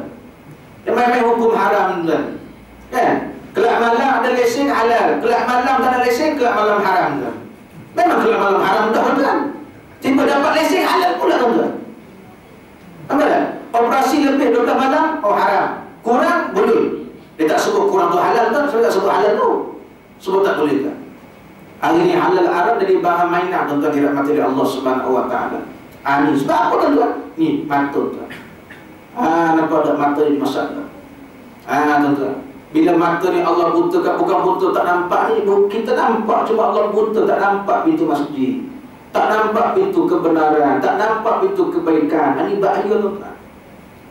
Dia main-main hukum haram tuan. Kelak malam ada lesen halal, kelak malam tak ada lesen, kelak malam haram tuan. Memang kelak malam haram dah tuan. Tiba dapat lesen halal pula tuan-tuan. Nampak tak? Operasi lebih 12 malam, haram. Kurang, boleh. Dia tak sebut kurang tu halal tuan, sebab tak sebut halal tu. Sebut tak boleh tuan. Hari ni halal Arab jadi bahan mainan tuan-tuan dirahmati oleh Allah Subhanahu Wa Ta'ala. Ni sebab apa tuan-tuan? Ni mata tuan. Nampak tak mata ni masalah. Tuan-tuan. Bila mata ni Allah buta kat bukan buta tak nampak ni, kita nampak cuma Allah buta tak nampak pintu masjid. Tak nampak pintu kebenaran, tak nampak pintu kebaikan. Ini bahaya tuan-tuan.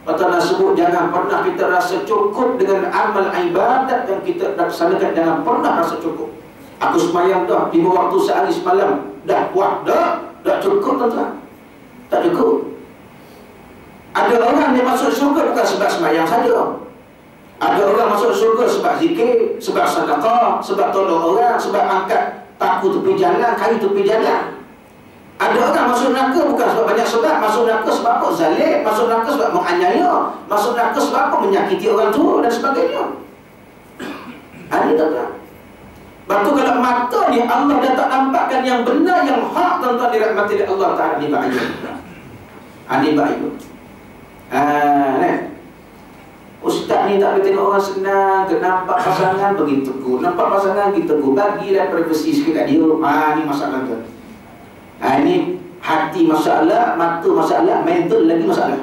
Patutlah sebut jangan pernah kita rasa cukup dengan amal ibadat yang kita laksanakan. Jangan pernah rasa cukup. Aku semayang dah 5 waktu sehari semalam. Dah puas dah cukup tuan-tuan. Tak cukup. Ada orang yang masuk syurga bukan sebab semayang saja. Ada orang masuk surga sebab zikir, sebab sedekah, sebab tolong orang, sebab angkat paku tepi jalan, kayu tepi jalan. Ada orang masuk neraka bukan sebab banyak sebab. Masuk neraka sebab apa? Zalim. Masuk neraka sebab menganiaya. Masuk neraka sebab apa? Menyakiti orang tua dan sebagainya. Ini tuan-tuan. Batu kalau mata ni Allah dah tak nampakkan yang benar, yang hak, tuan-tuan dirahmati oleh Allah Ta'ala. Ini bahaya. Ini bahaya. Ustaz ni tak boleh tengok orang senang, nampak pasangan begitu teguh, nampak pasangan begitu teguh, bagilah privasi sikit kat dia. Ni masalah tu. Ini hati masalah, mata masalah, mental lagi masalah.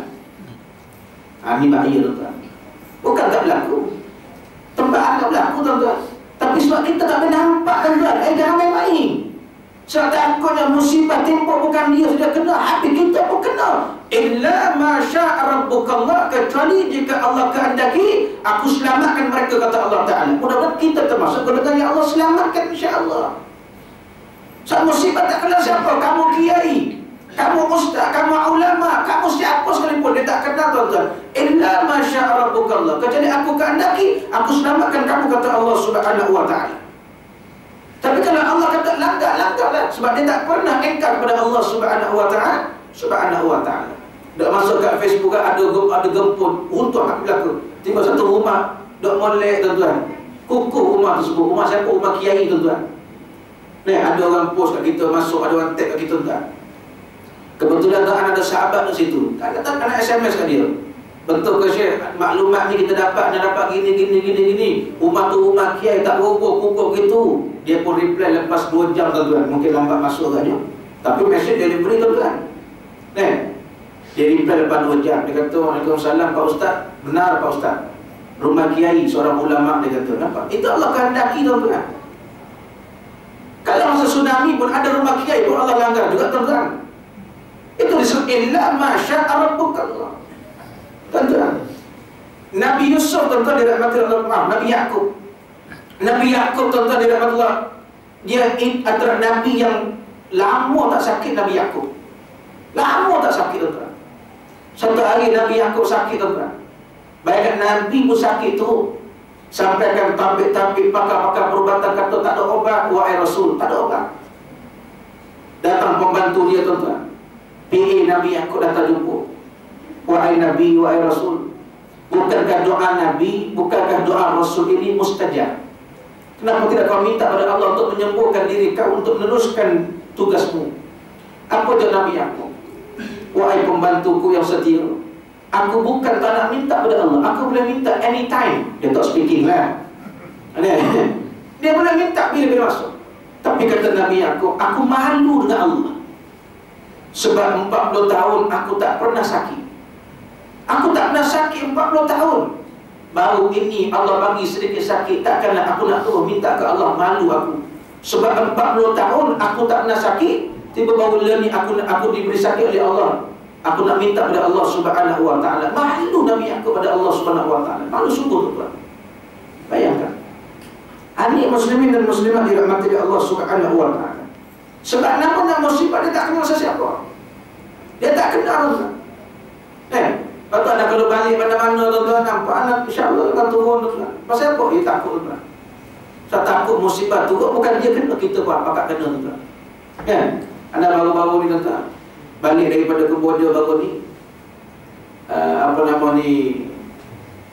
Ini bahaya tuan-tuan. Bukan tak berlaku, tempat tak berlaku tuan-tuan, tapi sebab kita tak boleh nampak tuan-tuan. Jangan main-main. Sebab takutnya musibah timpa bukan dia sudah kena, hati kita pun kena. Illa ma syaa rabbukallah, kecuali jika Allah kehendaki aku selamatkan mereka, kata Allah Ta'ala. Mudah-mudahan kita termasuk golongan yang Allah selamatkan, insya-Allah. Sebab musibah tak kena siapa, kamu kiai, kamu ustaz, kamu ulama, kamu siapa sekalipun, dia tak kenal tuan-tuan. Illa ma syaa rabbukallah, kecuali aku kehendaki aku selamatkan kamu, kata Allah Subhanahu wa Ta'ala. Tapi kalau Allah kata langgar-langgarlah, sebab dia tak pernah engkar kepada Allah Subhanahu wa Ta'ala. Dok masuk kat Facebook ada gempur untuk hak berlaku. Tiba satu rumah dok molek tuan-tuan. Kukuh rumah tersebut. Rumah siapa? Rumah kiai tuan-tuan. Ni ada orang post kat kita, masuk, ada orang tag kat kita tuan. Kebetulan tuan ada sahabat di situ. Tak kena SMS kat dia. Betul ke Syekh? Maklumat ni kita dapat gini. Rumah tu rumah kiai, tak kukuh gitu. Dia pun reply lepas 2 jam tuan-tuan. Mungkin lambat masuk katnya. Tapi message delivery tuan-tuan. Dia reply lepas 2 jam. Dia kata, Waalaikumsalam Pak Ustaz. Benar Pak Ustaz, rumah kiai seorang ulama, dia kata. Nampak? Itu Allah kehendaki tuan-tuan. Kalau masa tsunami pun ada rumah kiai pun Allah langgar juga tuan-tuan. Itu disebut illa ma syaa rabbukallah. Tuan-tuan, Nabi Yusuf tuan-tuan dirahmati Allah, Nabi Yaqub. Nabi Yaqub tuan-tuan dirahmati Allah, dia antara Nabi yang lama tak sakit. Nabi Yaqub lama tak sakit tuan-tuan. Satu hari Nabi Yaqub sakit tuan-tuan. Bayangkan Nabi pun sakit tu, sampaikan tabik-tabik, pakar-pakar perubatan kata tak ada obat. Wahai Rasul, tak ada obat. Datang pembantu dia tuan-tuan, PA Nabi Yaqub datang jumpa. Wahai Nabi, wahai Rasul, bukankah doa Nabi, bukankah doa Rasul ini mustajab? Kenapa tidak kau minta pada Allah untuk menyembuhkan diri kau, untuk meneruskan tugasmu? Apa jawab Nabi Yaqub? Wahai pembantuku yang setia, aku bukan tak nak minta pada Allah, aku boleh minta anytime. Dia tak speaking lah. Dia boleh minta bila-bila masuk. Tapi kata Nabi Yaqub, aku malu dengan Allah. Sebab 40 tahun aku tak pernah sakit. Aku tak pernah sakit 40 tahun. Baru ini Allah bagi sedikit sakit, takkanlah aku nak terus minta ke Allah, malu aku. Sebab 40 tahun aku tak pernah sakit, tiba baru ni aku diberi sakit oleh Allah. Aku nak minta pada Allah Subhanahu wa Ta'ala. Malu Nabi Yaqub pada Allah Subhanahu wa Ta'ala. Malu sungguh tuan. Bayangkan. Ini muslimin dan muslimat dirahmati oleh Allah Subhanahu wa Ta'ala. Sebab namanya musibah dia tak kenal sesiapa. Dia tak kenal tuan. Lepas anak kalau balik mana-mana tuan-tuan, nampak anak insya-Allah akan turun tuan. Pasal apa? Dia takut tuan. Saya takut musibah turun, bukan dia kena, kita pun apa kena tuan. Anak baru-baru ni tuan, balik daripada Kemboja baru ni,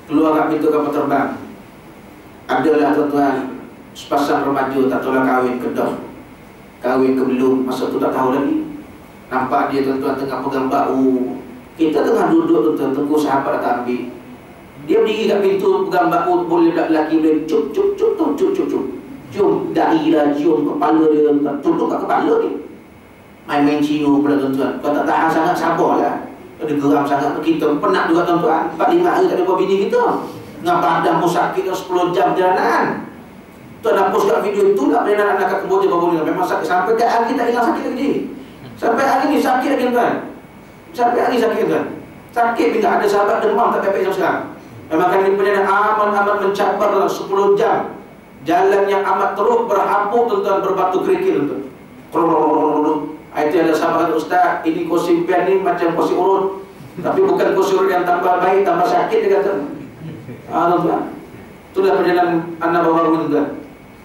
keluar kat pintu kapal terbang. Adalah tuan-tuan sepasang remaja tak tolak kahwin ke dah, kahwin ke belum, masa tu tak tahu lagi. Nampak dia tuan-tuan tengah pegang bau. Kita tengah duduk tuan-tuan, tunggu sahabat datang ambil. Dia berdiri kat pintu pegang bau, boleh lelaki boleh cup. Cium dahi lah, cium kepala dia, tutup kat kepala ni. Main-main cium pula tuan-tuan. Kau tak tahan sangat, sabarlah. Dia geram sangat. Kita penat juga tuan-tuan. 4-5 hari tak ada bini kita. Dengan badan pun sakit 10 jam perjalanan. Tuan nak post kat video itu lah, perjalanan anak kat Kemboja baru ni. Memang sakit. Sampai kat hari tak hilang sakit lagi. Sampai hari ni sakit lagi tuan. Sampai hari sakit tuan. Sakit bila ada sahabat demam tak baik-baik sampai sekarang. Memang kali ni perjalanan amat mencabar 10 jam. Jalan yang amat teruk, berhampu tuan-tuan, berbatu kerikil tuan. Itu ada sahabat kata, Ustaz, ini kursi impian ni macam kursi urut. Tapi bukan kursi urut yang tambah baik, tambah sakit dia kata. Tuan-tuan, itulah perjalanan anak baru tuan-tuan.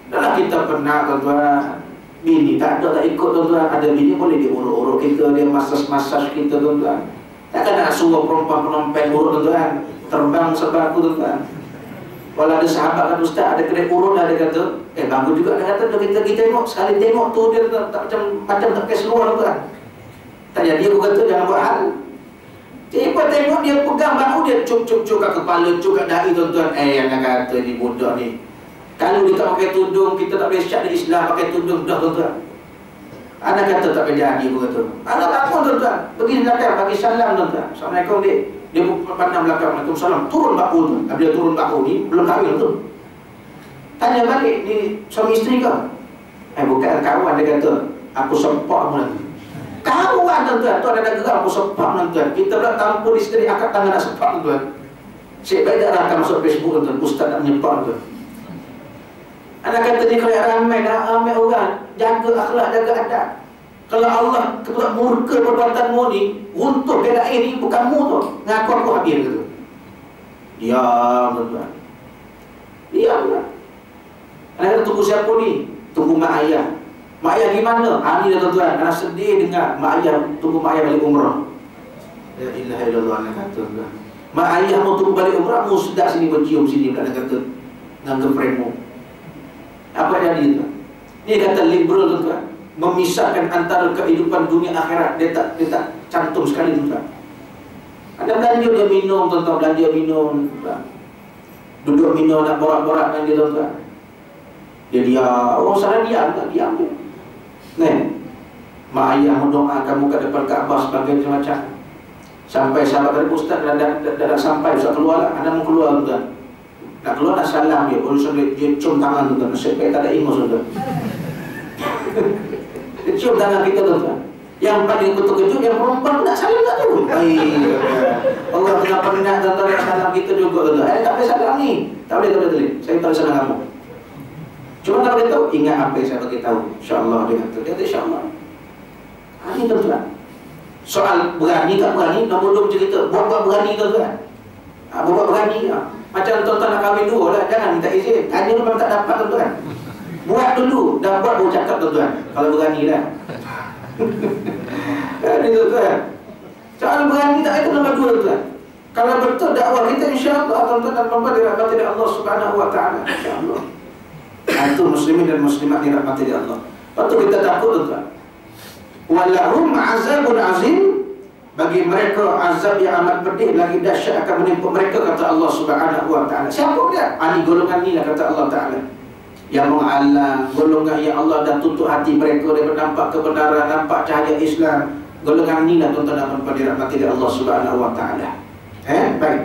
Dalam kita pernah tuan-tuan, bini tak ada tak ikut tuan-tuan. Ada bini boleh dia urut-urut kita, dia masas-masas kita tuan-tuan. Takkan nak suruh perempuan-perempuan urut tuan-tuan, terbang sebab aku tuan-tuan. Kalau ada sahabat kan ustaz, ada kedai urut lah, dia kata, bagus juga dia kata, kita tengok, sekali tengok tu dia tak macam tak kes luar tuan. Tak jadi aku kata jangan buat hal. Tiba tengok dia pegang bahu dia cuk kat kepala, cuk kat dahi tuan-tuan. Yang kata ni budak ni, kalau dia tak pakai tudung, kita tak boleh syak di Islam pakai tudung dah tuan-tuan. Anak kata tak boleh jadi, aku kata. Anak bangun tuan-tuan, pergi belakang bagi salam tuan-tuan. Assalamualaikum dik. Dia pandang belakang, Waalaikumsalam. Turun bahu tu. Bila turun bahu ni belum kahwin tu. Tanya balik, ni suami isteri ke? Bukan, kawan. Dia kata, aku sepak mu nanti. Kawan tuan-tuan, tu ada gerak aku sepak tuan-tuan. Kita pula tampul isteri, angkat tangan nak sepak tuan-tuan. Syekh baik tak akan masuk Facebook tuan-tuan. Ustaz nak menyepak tuan. Anak kata ni kalau ramai orang, jaga akhlak, jaga adab. Kalau Allah kebetulan murka perbuatanmu ni, runtuh keadaan ni, bukan mu tu. Ngaku aku habis gitu. Diam tuan-tuan. Diam tuan. Anak kata tunggu siapa ni? Tunggu mak ayah. Mak ayah gimana? Ni dah tuan-tuan. Anak sedih dengar mak ayah, tunggu mak ayah balik umrah. La ilaha illallah, anak kata tuan. Mak ayah mau tunggu balik umrah, mu sedap sini bercium sini, anak kata dengan girlfriendmu. Apa jadi tuan? Ni kata liberal tuan-tuan, memisahkan antara kehidupan dunia akhirat. Dia tak cantum sekali tuan-tuan. Ada belanja dia minum tuan-tuan, belanja minum tuan. Duduk minum nak borak-borak dengan dia tuan-tuan. Dia diam, orang sana diam tak? Diam dia. Mak ayah mendoa kamu kat depan Kaabah sebagai macam. Sampai sahabat dari ustaz dah sampai, ustaz keluar lah. Anda mau keluar tuan. Nak keluar nak salam dia, dia cium tangan tuan-tuan. Nasib baik tak ada ingus tuan-tuan. Dia cium tangan kita tuan-tuan. Yang paling terkejut yang perempuan nak salam tak tu. Allah tengah penat tuan-tuan nak salam kita juga tuan-tuan. Tak boleh salam ni. Tak boleh. Saya tak boleh salam kamu. Cuma nak beritahu, ingat apa yang saya beritahu. InsyaAllah dia kata. Dia kata insyaAllah. Ini tuan-tuan. Soal berani tak berani, nombor 2 cerita. Buat berani tuan-tuan. Buat berani lah. Macam tuan-tuan nak kahwin dua lah, jangan minta izin. Tanya memang tak dapat tuan-tuan. Buat dulu, dah buat baru cakap tuan-tuan. Kalau berani lah. Ini tuan-tuan. Soal berani tak itu nombor 2 tuan. Kalau betul dakwah kita, insyaAllah tuan-tuan dan puan-puan dirahmati oleh Allah Subhanahu Wa Taala. InsyaAllah. Itu muslimin dan muslimat dirahmati oleh Allah. Lepas tu kita takut tuan-tuan. Walahum azabun azim. Bagi mereka azab yang amat pedih lagi dahsyat akan menimpa mereka, kata Allah Subhanahu Wa Taala. Siapa dia? Ini golongan ni lah, kata Allah Taala. Yang mengalah, golongan yang Allah dah tutup hati mereka daripada nampak kebenaran, nampak cahaya Islam. Golongan ni lah tuan-tuan dan puan-puan dirahmati oleh Allah Subhanahu Wa Taala. Baik.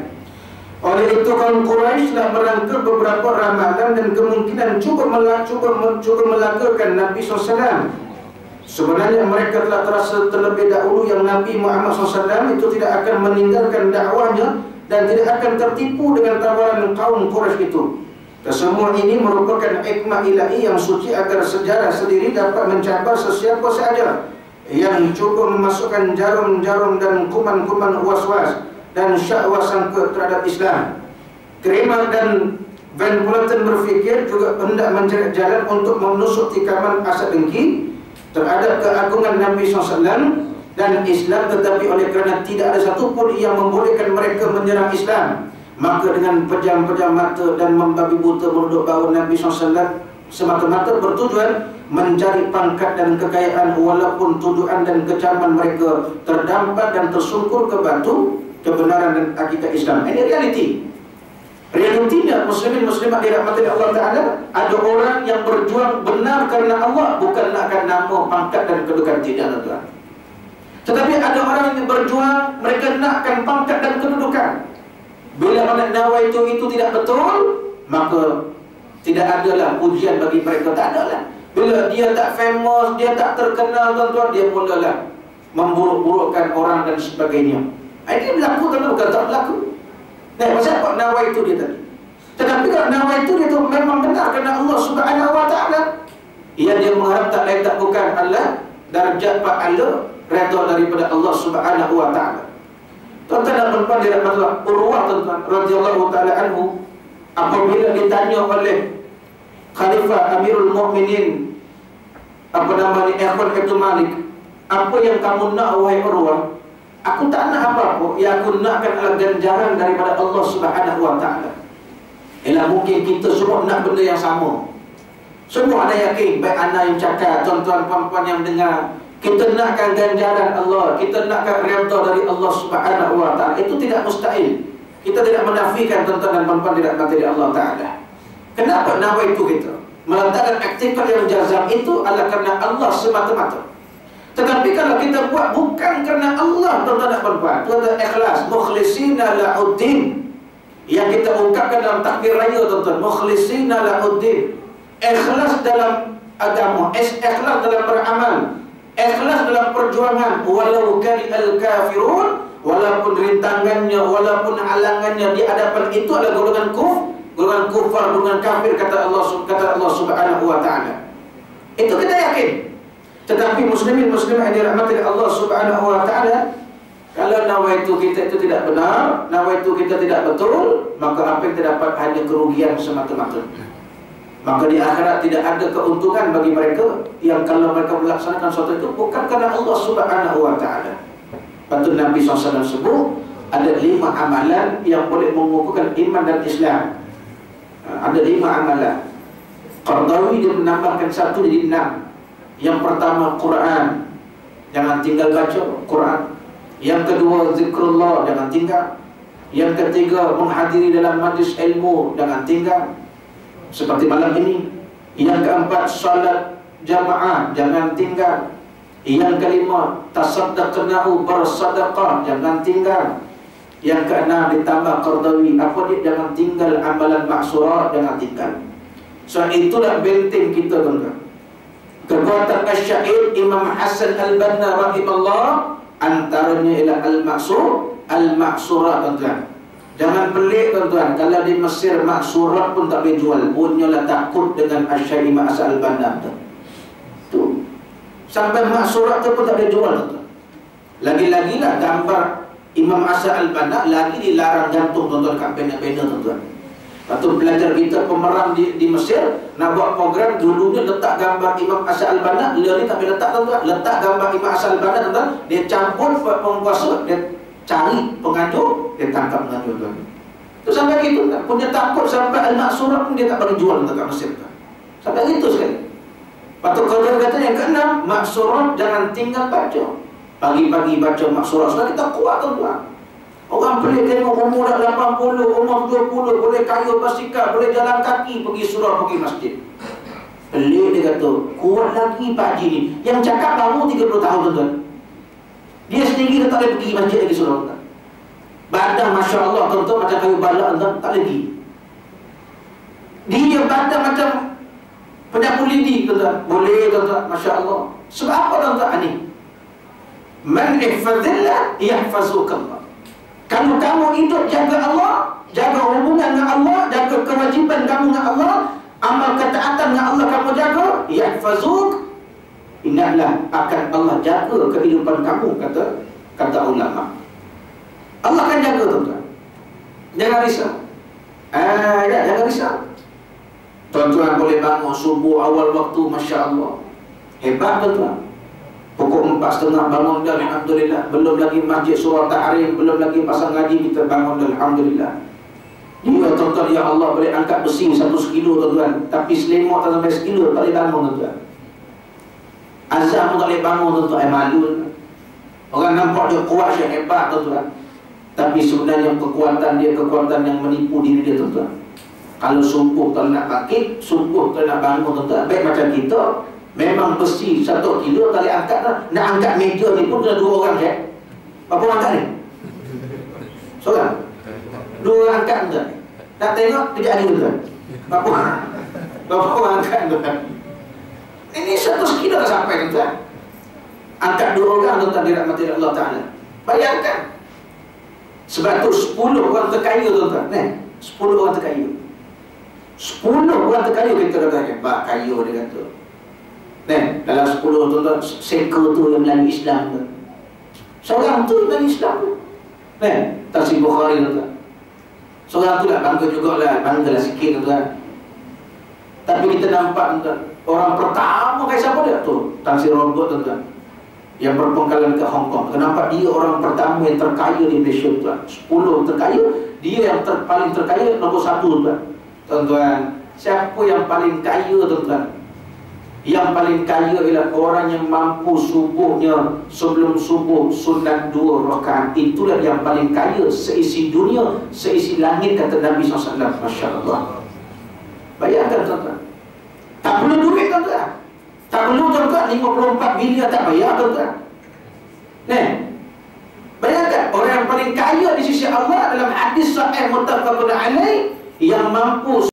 Oleh itu kaum Quraisy telah merangka beberapa ramalan dan kemungkinan cuba melakakan Nabi SAW. Sebenarnya mereka telah terasa terlebih dahulu yang Nabi Muhammad SAW itu tidak akan meninggalkan dakwahnya dan tidak akan tertipu dengan tawaran kaum Quraisy itu. Kesemua ini merupakan hikmah ilahi yang suci agar sejarah sendiri dapat mencabar sesiapa sahaja yang cuba memasukkan jarum-jarum dan kuman-kuman was-was dan syahwat sangka terhadap Islam. Kramer dan Van Platen berfikir juga hendak mencari jalan untuk menusuk tikaman asap dengki terhadap keagungan Nabi SAW dan Islam, tetapi oleh kerana tidak ada satupun yang membolehkan mereka menyerang Islam, maka dengan pejam-pejam mata dan membabi buta menunduk bahu Nabi SAW semata-mata bertujuan mencari pangkat dan kekayaan, walaupun tuduhan dan kecaman mereka terdampar dan tersungkur ke batu kebenaran dan hakikat Islam. Ini realiti. Realitinya muslimin muslimat dirahmati Allah Ta'ala, ada orang yang berjuang benar karena Allah, bukan nakkan nama, pangkat dan kedudukan, tidak tuan. Tetapi ada orang yang berjuang, mereka nakkan pangkat dan kedudukan. Bila mana nawai itu tidak betul, maka tidak adalah ujian bagi mereka, tak adalah. Bila dia tak famous, dia tak terkenal tuan-tuan, dia mulalah memburuk-burukkan orang dan sebagainya. Ini berlaku tuan-tuan, bukan tak berlaku. Pasal apa nawai itu dia tadi. Tetapi kalau nawai itu dia tu memang benar kerana Allah Subhanahu Wa Taala, ia dia mengharap tak lain tak bukan Allah darjat pahala redha daripada Allah Subhanahu Wa Taala. Tuan-tuan dan puan-puan dirahmati Allah, Urwah tuan-tuan radhiyallahu taala anhu apabila ditanya oleh Khalifah Amirul Mukminin Ikhwan Ibn Malik, apa yang kamu nak wahai Urwah? Aku tak nak apa-apa, yang aku nakkan adalah ganjaran daripada Allah Subhanahu wa ta'ala. Ialah mungkin kita semua nak benda yang sama. Semua ada yakin, baik anak yang cakap, tuan-tuan puan-puan yang dengar, kita nakkan ganjaran Allah, kita nakkan redha dari Allah Subhanahu wa ta'ala. Itu tidak mustahil. Kita tidak menafikan tuan-tuan dan puan-puan tidak mati dari Allah Ta'ala. Kenapa nama itu kita? Meletakkan aktifkan yang jazam itu adalah kerana Allah semata-mata. Tetapi kalau kita buat bukan kerana Allah, tuan-tuan dan puan-puan, tuan-tuan ikhlas, mukhlisina la'uddin, yang kita ungkapkan dalam takbir raya, tuan-tuan, mukhlisina la'uddin, ikhlas dalam agama, ikhlas dalam beramal, ikhlas dalam perjuangan, walau karihal kafirun, walaupun rintangannya, walaupun halangannya di hadapan itu adalah golongan kufar, golongan kafir, kata Allah Subhanahu wa ta'ala. Itu kita yakin. Tetapi muslimin muslimah yang dirahmati Allah Subhanahu wa ta'ala, kalau nawaitu kita itu tidak benar, nawaitu kita tidak betul, maka apa yang terdapat hanya kerugian semata-mata. Maka di akhirat tidak ada keuntungan bagi mereka yang kalau mereka melaksanakan sesuatu itu bukan karena Allah Subhanahu wa ta'ala. Patut Nabi SAW sebut ada 5 amalan yang boleh mengukuhkan iman dan Islam. Ada 5 amalan. Qardawi dia menambahkan 1 jadi 6. Yang pertama Quran, jangan tinggal baca Quran. Yang kedua zikrullah, jangan tinggal. Yang ketiga menghadiri dalam majlis ilmu, jangan tinggal, seperti malam ini. Yang keempat salat jamaah, jangan tinggal. Yang kelima tasaddaqnahu, bersedekah, jangan tinggal. Yang keenam ditambah Qardawi, apa dia? Jangan tinggal amalan maksurat, jangan tinggal. So itulah benteng kita, tuan-tuan. Kekuatan asyair Imam Hasan Al-Banna rahimahullah, antaranya ialah al-maksurat, tuan-tuan. Jangan pelik, tuan-tuan, kalau di Mesir maksurat pun tak boleh jual. Punyalah takut dengan asyair Imam Hasan Al-Banna tu. Sampai maksurat tu pun tak boleh jual, tuan-tuan. Lagi-lagi lah gambar Imam Hasan Al-Banna lagi dilarang gantung, tuan-tuan, kat pena-pena, tuan-tuan. Atau pelajar kita pemeran di Mesir nak buat program, dulunya letak gambar Imam Hasan Al-Banna, dia ni tak boleh letak, tuan-tuan. Letak gambar Imam Hasan Al-Banna, tuan-tuan, dia campur penguasa, dia cari penganjur, dia tangkap penganjur, tuan. Tu sampai gitu, tuan. Punya takut sampai al-maksurat pun dia tak bagi jual dekat Mesir, tuan. Sampai gitu sekali. Patut kau kata yang keenam, maksurat jangan tinggal baca. Pagi-pagi baca maksurat, sudah kita kuat, tuan-tuan. Orang pelik tengok umur dah 80, umur 20, boleh kayu basikal, boleh jalan kaki pergi surau, pergi masjid. Pelik dia kata, kuat lagi Pak Haji ni. Yang cakap baru 30 tahun, tuan-tuan. Dia sendiri tak boleh pergi masjid lagi surau, tuan. Badan Masya Allah, tuan-tuan, macam kayu balak, tuan, tak lagi. Dia badan macam penyapu lidi, tuan-tuan. Boleh, tuan-tuan, Masya Allah. Sebab apa, tuan-tuan, ni? Man ihfazillah yahfazukallah. Kalau kamu hidup jaga Allah, jaga hubungan dengan Allah, jaga kewajipan kamu dengan Allah, amal ketaatan dengan Allah kamu jaga, yahfazuk, ingatlah akan Allah jaga kehidupan kamu, kata ulama. Allah akan jaga, tuan-tuan. Jangan risau. Jangan risau. Tuan-tuan boleh bangun subuh awal waktu, Masya Allah. Hebat, tuan-tuan. Pukul 4:30 bangun dah, alhamdulillah. Belum lagi masjid surah ta'arif, belum lagi pasang ngaji, kita bangun dah, alhamdulillah. Dia, tuan-tuan, ya Allah, boleh angkat besi 1 kilo, tuan-tuan. Tapi selimut tak sampai 1 kilo, tak boleh bangun, tuan-tuan. Azam pun tak boleh bangun, tuan-tuan. Malu. Orang nampak dia kuat, dia hebat, tuan-tuan. Tapi sebenarnya kekuatan dia, kekuatan yang menipu diri dia, tuan-tuan. Kalau subuh tak nak bangkit, subuh tak nak bangun, tuan-tuan. Baik macam kita, memang besi 1 kilo tak boleh angkat dah. Nak angkat meja ni pun kena 2 orang, je. Berapa orang angkat ni? Seorang? 2 orang angkat, tuan. Nak tengok kejap ni, tuan. Berapa orang angkat, tuan? Ini 100 kilo tak sampai, tuan. Angkat 2 orang, tuan, dirahmati Allah Ta'ala. Bayangkan. Sebab tu 10 orang terkaya, tuan-tuan. 10 orang terkaya. 10 orang terkaya kita kata hebat, kaya dia kata. Dalam 10, tuan-tuan, seka tu yang melalui Islam, tuan. Seorang tu melalui Islam, tuan. Tafsir Bukhari, tuan. Seorang tu lah bangga jugalah, bangga lah sikit tuan. Tapi kita nampak tuan, orang pertama kali siapa dia? Tu, Tan Sri Robert tuan, yang berpengkalan ke Hong Kong. Kita nampak dia orang pertama yang terkaya di Malaysia tuan. 10 terkaya, dia yang paling terkaya nombor 1 tuan. Tuan-tuan, siapa yang paling kaya tuan-tuan? Yang paling kaya ialah orang yang mampu subuhnya sebelum subuh sunat 2 rakaat. Itulah yang paling kaya seisi dunia, seisi langit, kata Nabi SAW. Masya Allah. Bayangkan tuan-tuan, tak perlu duit tuan-tuan. Tak perlu tuan-tuan 54 bilion tak bayar tuan-tuan. Bayangkan orang yang paling kaya di sisi Allah dalam hadis sahih muttafaqun alaih, yang mampu